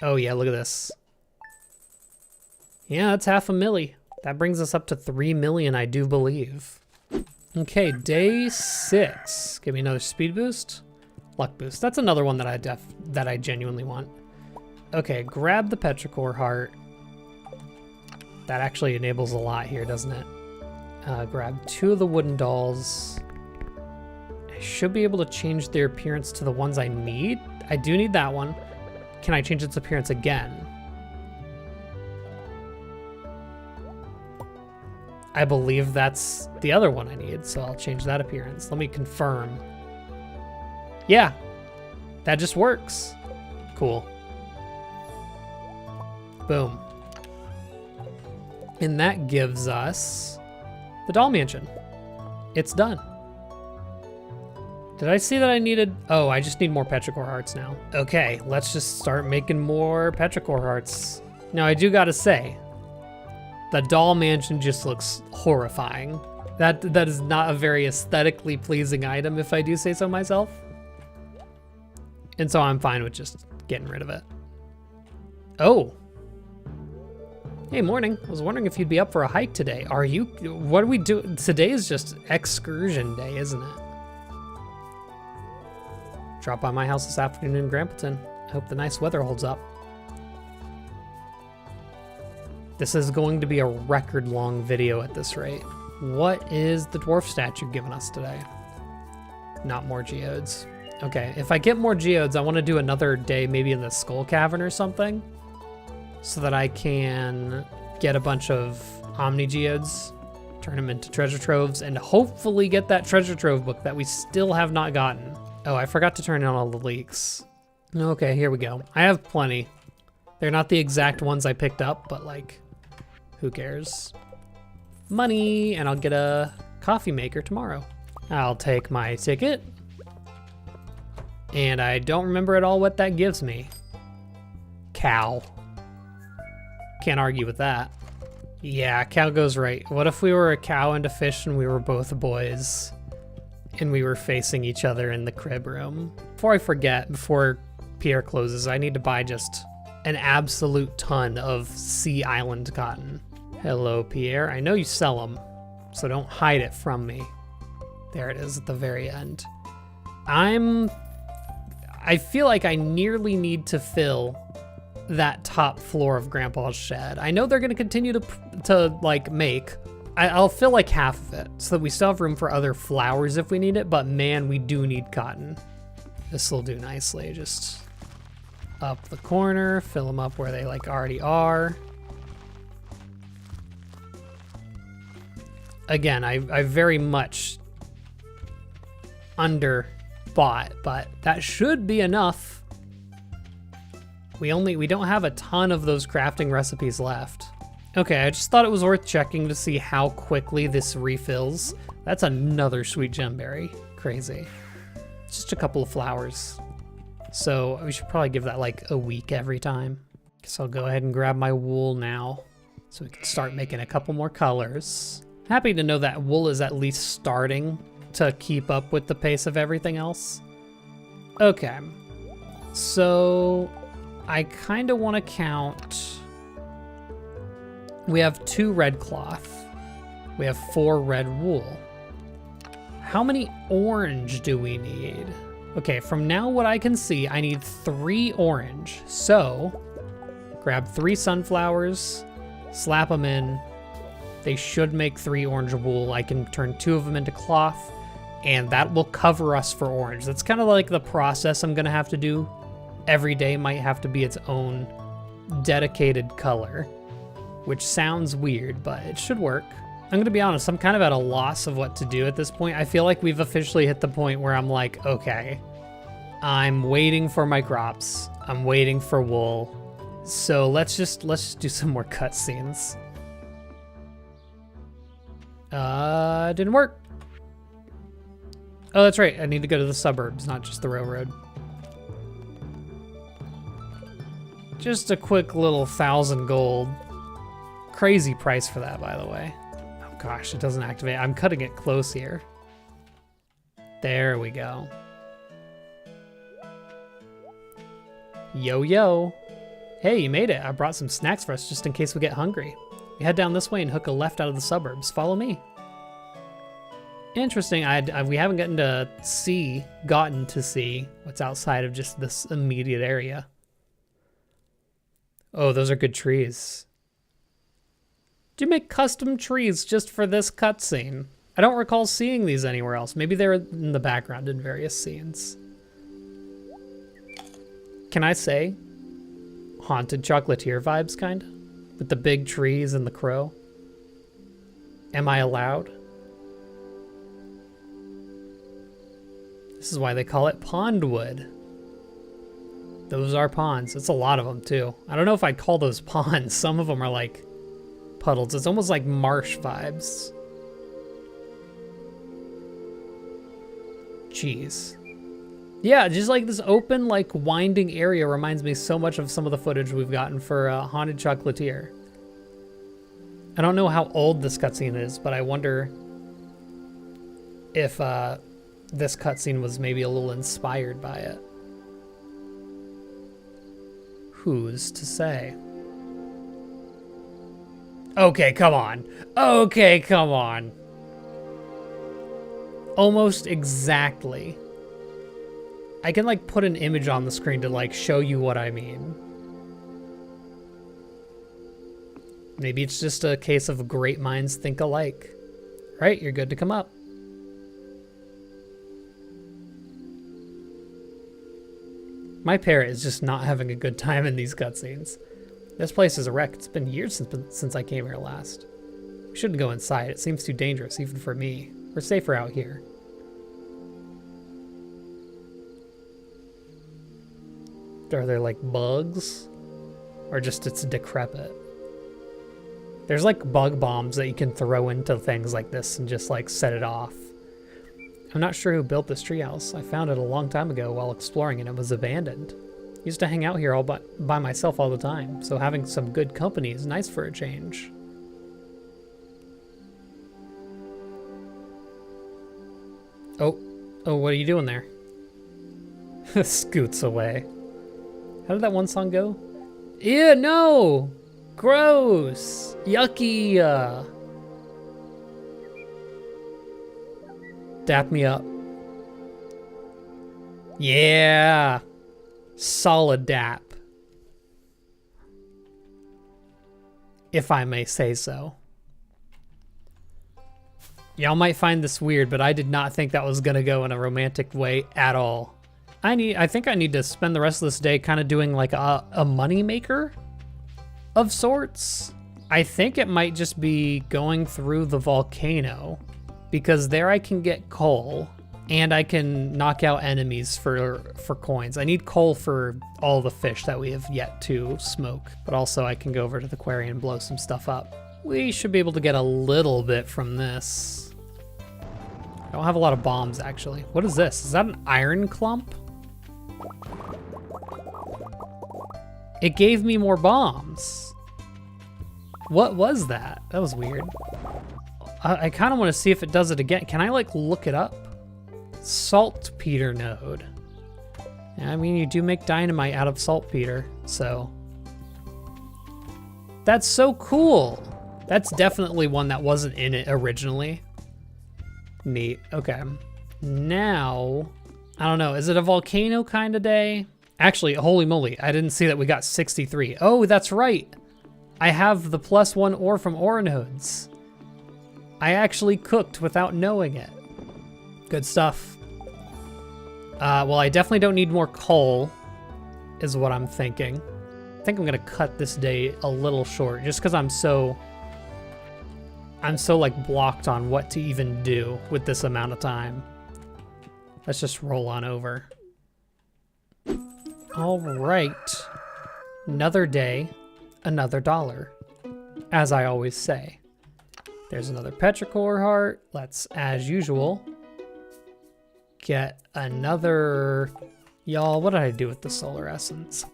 Oh yeah, look at this. Yeah, that's half a milli. That brings us up to 3 million, I do believe. Okay, day 6. Give me another speed boost. Luck boost. That's another one that I genuinely want. Okay, grab the petrichor heart. That actually enables a lot here, doesn't it? Grab 2 of the wooden dolls. I should be able to change their appearance to the ones I need. I do need that one. Can I change its appearance again? I believe that's the other one I need, so I'll change that appearance. Let me confirm. Yeah, that just works. Cool. Boom. And that gives us the doll mansion. It's done. Did I see that I needed? Oh, I just need more petrichor hearts now. Okay, let's just start making more petrichor hearts. Now, I do gotta say, the doll mansion just looks horrifying. That is not a very aesthetically pleasing item, if I do say so myself. And so I'm fine with just getting rid of it. Oh. Hey, morning. I was wondering if you'd be up for a hike today. Are you? What do we do? Today is just excursion day, isn't it? Drop by my house this afternoon in Grampleton. I hope the nice weather holds up. This is going to be a record long video at this rate. What is the dwarf statue giving us today? Not more geodes. Okay, if I get more geodes, I want to do another day maybe in the skull cavern or something, so that I can get a bunch of omni geodes, turn them into treasure troves, and hopefully get that treasure trove book that we still have not gotten. Oh, I forgot to turn on all the leaks. Okay, here we go. I have plenty. They're not the exact ones I picked up, but like, who cares? Money, and I'll get a coffee maker tomorrow. I'll take my ticket. And I don't remember at all what that gives me. Cow. Can't argue with that. Yeah, cow goes right. What if we were a cow and a fish and we were both boys? And we were facing each other in the crib room? Before I forget, before Pierre closes, I need to buy just an absolute ton of Sea Island cotton. Hello, Pierre. I know you sell them, so don't hide it from me. There it is at the very end. I feel like I nearly need to fill that top floor of Grandpa's shed. I know they're going to continue to like make. I'll fill like half of it so that we still have room for other flowers if we need it, but man, we do need cotton. This will do nicely. Just up the corner, fill them up where they like already are. Again, I very much underbought, but that should be enough. We don't have a ton of those crafting recipes left. Okay, I just thought it was worth checking to see how quickly this refills. That's another sweet gemberry. Crazy. Just a couple of flowers. So we should probably give that like a week every time. Guess I'll go ahead and grab my wool now so we can start making a couple more colors. Happy to know that wool is at least starting to keep up with the pace of everything else. Okay, so I kind of want to count. We have 2 red cloth. We have 4 red wool. How many orange do we need? Okay, from now what I can see, I need 3 orange. So grab 3 sunflowers, slap them in. They should make 3 orange wool. I can turn 2 of them into cloth, and that will cover us for orange. That's kind of like the process I'm gonna have to do. Every day might have to be its own dedicated color, which sounds weird, but it should work. I'm gonna be honest, I'm kind of at a loss of what to do at this point. I feel like we've officially hit the point where I'm like, okay, I'm waiting for my crops. I'm waiting for wool. So let's just do some more cutscenes. Didn't work. Oh, that's right. I need to go to the suburbs, not just the railroad. Just a quick little 1,000 gold. Crazy price for that, by the way. Oh gosh, it doesn't activate. I'm cutting it close here. There we go. Yo, yo. Hey, you made it. I brought some snacks for us just in case we get hungry. You head down this way and hook a left out of the suburbs. Follow me. Interesting. We haven't gotten to see what's outside of just this immediate area. Oh, those are good trees. Did you make custom trees just for this cutscene? I don't recall seeing these anywhere else. Maybe they're in the background in various scenes. Can I say haunted chocolatier vibes, kind of? With the big trees and the crow? Am I allowed? This is why they call it pondwood. Those are ponds. It's a lot of them, too. I don't know if I'd call those ponds. Some of them are like puddles. It's almost like marsh vibes. Jeez. Yeah, just like this open, like winding area reminds me so much of some of the footage we've gotten for Haunted Chocolatier. I don't know how old this cutscene is, but I wonder if this cutscene was maybe a little inspired by it. Who's to say? Okay, come on. Okay, come on. Almost exactly. I can like put an image on the screen to like show you what I mean. Maybe it's just a case of great minds think alike. Right, you're good to come up. My parrot is just not having a good time in these cutscenes. This place is a wreck. It's been years since I came here last. We shouldn't go inside. It seems too dangerous, even for me. We're safer out here. Are there like bugs? Or just it's decrepit? There's like bug bombs that you can throw into things like this and just like set it off. I'm not sure who built this treehouse. I found it a long time ago while exploring and it was abandoned. I used to hang out here all by myself all the time, so having some good company is nice for a change. Oh, what are you doing there? Scoots away. How did that one song go? Ew, no! Gross! Yucky! Dap me up. Yeah! Solid dap. If I may say so. Y'all might find this weird, but I did not think that was gonna go in a romantic way at all. I think I need to spend the rest of this day kind of doing like a money maker of sorts. I think it might just be going through the volcano, because there I can get coal and I can knock out enemies for coins. I need coal for all the fish that we have yet to smoke, but also I can go over to the quarry and blow some stuff up. We should be able to get a little bit from this. I don't have a lot of bombs actually. What is this? Is that an iron clump? It gave me more bombs. What was that? That was weird. I kind of want to see if it does it again. Can I like look it up? Saltpeter node. I mean, you do make dynamite out of saltpeter, so. That's so cool. That's definitely one that wasn't in it originally. Neat, okay. Now, I don't know, is it a volcano kind of day? Actually, holy moly, I didn't see that we got 63. Oh, that's right. I have the +1 ore from ore nodes. I actually cooked without knowing it. Good stuff. Well, I definitely don't need more coal, is what I'm thinking. I think I'm gonna cut this day a little short, just because I'm so like blocked on what to even do with this amount of time. Let's just roll on over. All right, another day, another dollar, as I always say. There's another petrichor heart. Let's, as usual, get another, y'all, what did I do with the solar essence?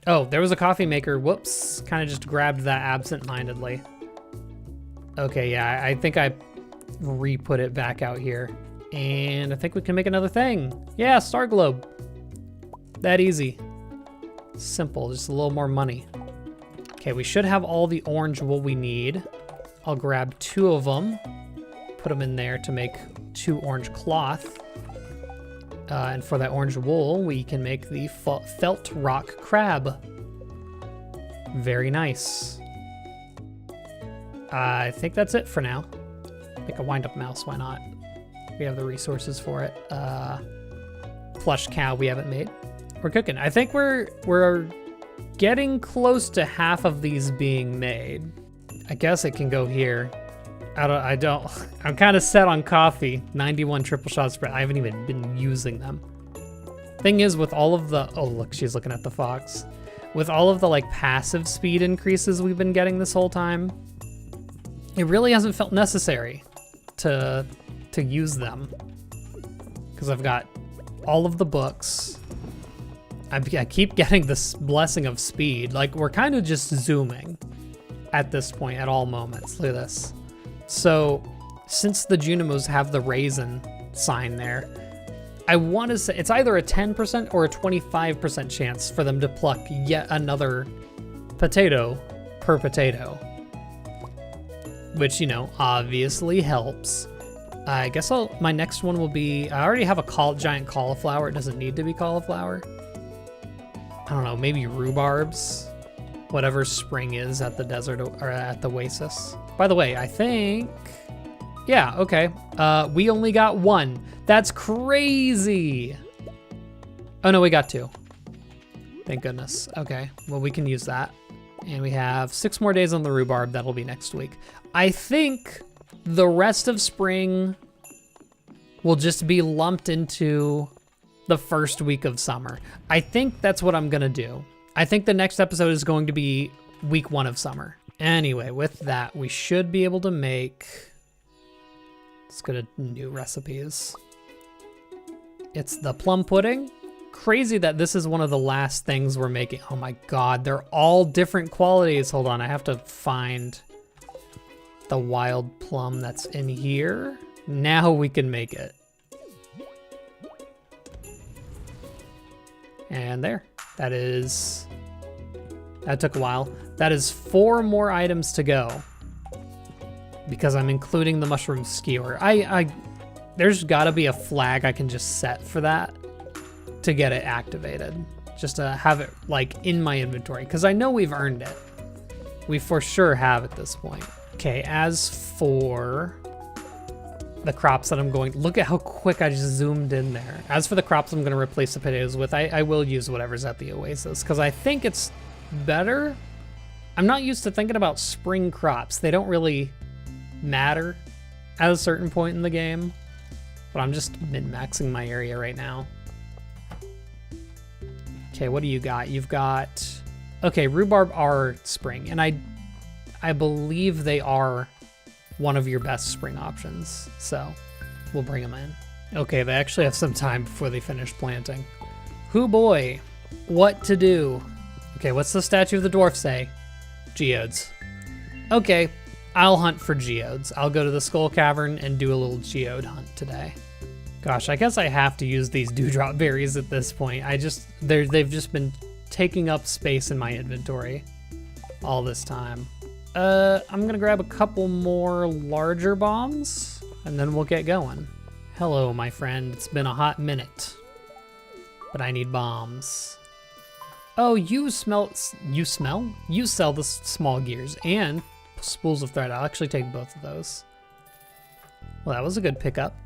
Oh, there was a coffee maker. Whoops, kind of just grabbed that absent-mindedly. Okay, yeah, I think I re-put it back out here. And I think we can make another thing. Yeah, star globe. That easy. Simple, just a little more money. Okay, we should have all the orange wool we need. I'll grab 2 of them, put them in there to make 2 orange cloth. And for that orange wool, we can make the felt rock crab. Very nice. I think that's it for now. Make a wind-up mouse, why not? We have the resources for it. Plush cow we haven't made. We're cooking. I think we're getting close to half of these being made. I guess it can go here. I'm kind of set on coffee. 91 triple shot spread. I haven't even been using them. Thing is, with all of the, oh look, she's looking at the fox. With all of the like passive speed increases we've been getting this whole time, it really hasn't felt necessary to use them. Because I've got all of the books. I keep getting this blessing of speed. Like, we're kind of just zooming at this point at all moments. Look at this. So, since the Junimos have the raisin sign there, I want to say it's either a 10% or a 25% chance for them to pluck yet another potato per potato. Which, you know, obviously helps. I guess my next one will be, I already have a giant cauliflower. It doesn't need to be cauliflower. I don't know, maybe rhubarbs. whatever spring is at the desert or at the oasis. By the way, I think, yeah, okay. We only got 1. That's crazy. Oh no, we got 2. Thank goodness. Okay, well we can use that. And we have 6 more days on the rhubarb. That'll be next week. I think the rest of spring will just be lumped into the first week of summer. I think that's what I'm gonna do. I think the next episode is going to be week 1 of summer. Anyway, with that, we should be able to make, let's go to new recipes. It's the plum pudding. Crazy that this is one of the last things we're making. Oh my God, they're all different qualities. Hold on, I have to find the wild plum that's in here. Now we can make it. And there, that took a while. That is 4 more items to go because I'm including the mushroom skewer. There's gotta be a flag I can just set for that to get it activated, just to have it like in my inventory, because I know we've earned it. We for sure have at this point. Okay, as for the crops that I'm going, look at how quick I just zoomed in there. As for the crops I'm gonna replace the potatoes with, I will use whatever's at the oasis, because I think it's better. I'm not used to thinking about spring crops. They don't really matter at a certain point in the game, but I'm just min-maxing my area right now. Okay, what do you got? You've got, okay, rhubarb are spring, and I believe they are one of your best spring options, so we'll bring them in. Okay, they actually have some time before they finish planting. Hoo boy, what to do? Okay, what's the statue of the dwarf say? Geodes. Okay, I'll hunt for geodes. I'll go to the skull cavern and do a little geode hunt today. Gosh, I guess I have to use these dewdrop berries at this point. They've just been taking up space in my inventory all this time. I'm gonna grab a couple more larger bombs and then we'll get going. Hello, my friend. It's been a hot minute, but I need bombs. Oh, you sell the small gears and spools of thread. I'll actually take both of those. Well, that was a good pickup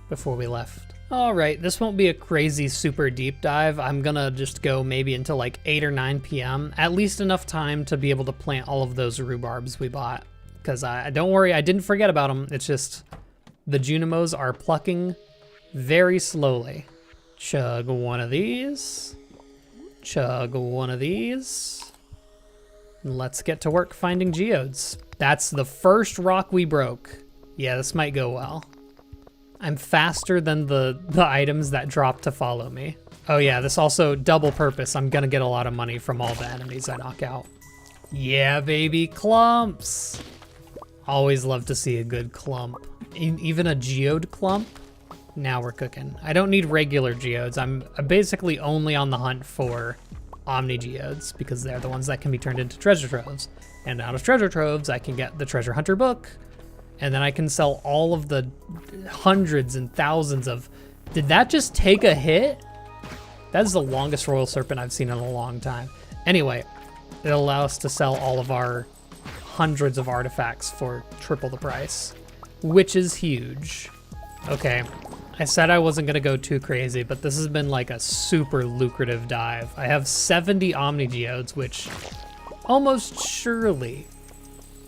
before we left. All right, this won't be a crazy super deep dive. I'm gonna just go maybe until like 8 or 9 p.m. At least enough time to be able to plant all of those rhubarbs we bought. Because don't worry, I didn't forget about them. It's just the Junimos are plucking very slowly. Chug one of these. Chug one of these. And let's get to work finding geodes. That's the first rock we broke. Yeah, this might go well. I'm faster than the items that drop to follow me. Oh yeah, this also double purpose. I'm gonna get a lot of money from all the enemies I knock out. Yeah, baby, clumps. Always love to see a good clump. Even a geode clump. Now we're cooking. I don't need regular geodes. I'm basically only on the hunt for omni geodes because they're the ones that can be turned into treasure troves. And out of treasure troves, I can get the treasure hunter book. And then I can sell all of the hundreds and thousands of... Did that just take a hit? That is the longest royal serpent I've seen in a long time. Anyway, it'll allow us to sell all of our hundreds of artifacts for triple the price, which is huge. Okay, I said I wasn't gonna go too crazy, but this has been like a super lucrative dive. I have 70 Omni Geodes, which almost surely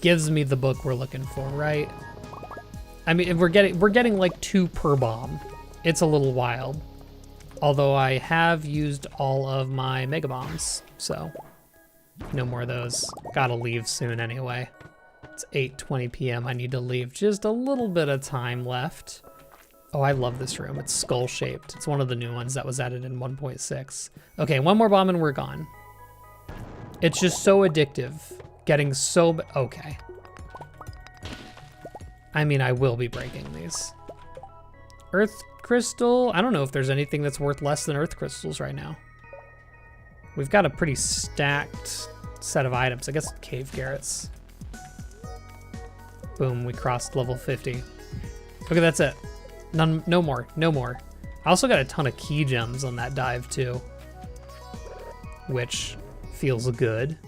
gives me the book we're looking for, right? I mean, we're getting like 2 per bomb. It's a little wild. Although I have used all of my mega bombs, so no more of those. Gotta leave soon anyway. It's 8:20 p.m. I need to leave. Just a little bit of time left. Oh, I love this room. It's skull-shaped. It's one of the new ones that was added in 1.6. Okay, 1 more bomb and we're gone. It's just so addictive. Getting so... Okay. I mean, I will be breaking these. Earth crystal? I don't know if there's anything that's worth less than earth crystals right now. We've got a pretty stacked set of items. I guess cave carrots. Boom, we crossed level 50. Okay, that's it. None, no more, no more. I also got a ton of key gems on that dive too, which feels good.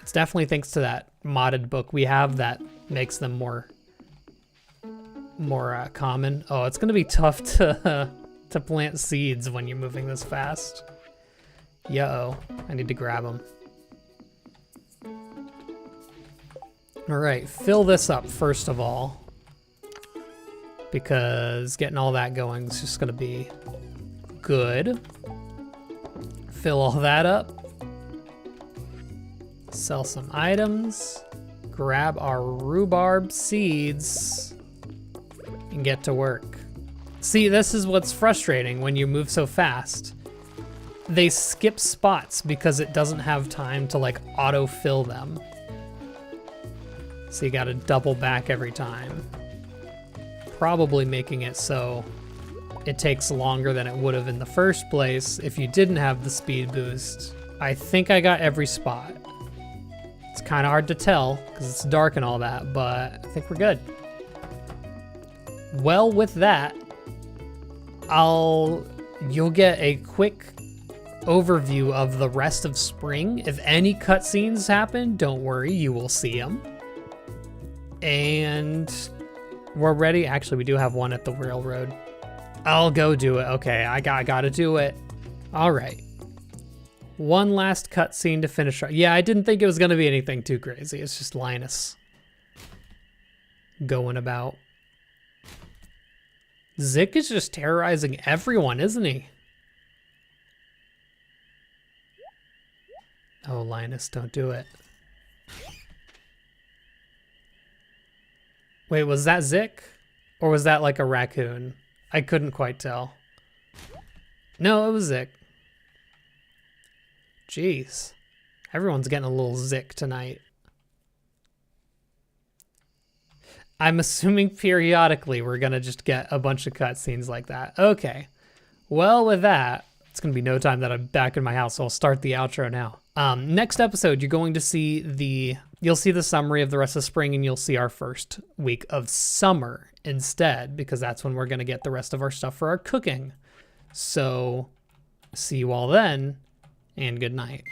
It's definitely thanks to that modded book we have that makes them more common. Oh, it's gonna be tough to to plant seeds when you're moving this fast. Yo, I need to grab them. All right, fill this up first of all, because getting all that going is just gonna be good. Fill all that up. Sell some items. Grab our rhubarb seeds and get to work. See, this is what's frustrating when you move so fast. They skip spots because it doesn't have time to like auto-fill them. So you gotta double back every time. Probably making it so it takes longer than it would have in the first place if you didn't have the speed boost. I think I got every spot. It's kind of hard to tell because it's dark and all that, but I think we're good. Well, with that, you'll get a quick overview of the rest of spring. If any cutscenes happen, don't worry, you will see them. And we're ready. Actually, we do have one at the railroad. I'll go do it. Okay, I gotta do it. All right. One last cutscene to finish. Yeah, I didn't think it was gonna be anything too crazy. It's just Linus going about. Zick is just terrorizing everyone, isn't he? Oh, Linus, don't do it. Wait, was that Zick? Or was that like a raccoon? I couldn't quite tell. No, it was Zick. Jeez. Everyone's getting a little Zick tonight. I'm assuming periodically we're gonna just get a bunch of cutscenes like that. Okay. Well, with that, it's gonna be no time that I'm back in my house, so I'll start the outro now. Next episode, you're going to see you'll see the summary of the rest of spring, and you'll see our first week of summer instead, because that's when we're gonna get the rest of our stuff for our cooking. So, see you all then, and good night.